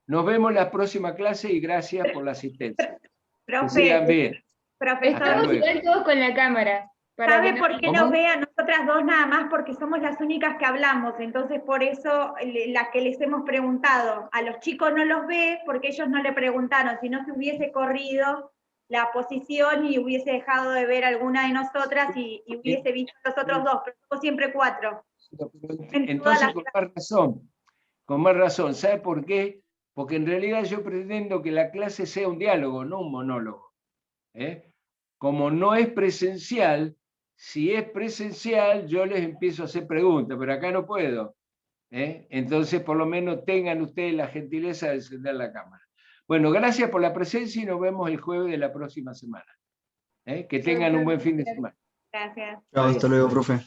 Nos vemos la próxima clase y gracias por la asistencia. Que sigan bien. Estamos igual todos con la cámara. ¿Sabe por qué nos ve a nosotras dos nada más? Porque somos las únicas que hablamos, entonces por eso la que les hemos preguntado. A los chicos no los ve porque ellos no le preguntaron, si no se hubiese corrido la posición y hubiese dejado de ver alguna de nosotras y hubiese visto a los otros 2, pero somos siempre 4. Entonces con más razón, ¿sabe por qué? Porque en realidad yo pretendo que la clase sea un diálogo, no un monólogo. Como no es presencial, si es presencial yo les empiezo a hacer preguntas, pero acá no puedo. Entonces por lo menos tengan ustedes la gentileza de encender la cámara. Bueno, gracias por la presencia y nos vemos el jueves de la próxima semana. Que tengan un buen fin de semana. Gracias. Chao, hasta luego, profe.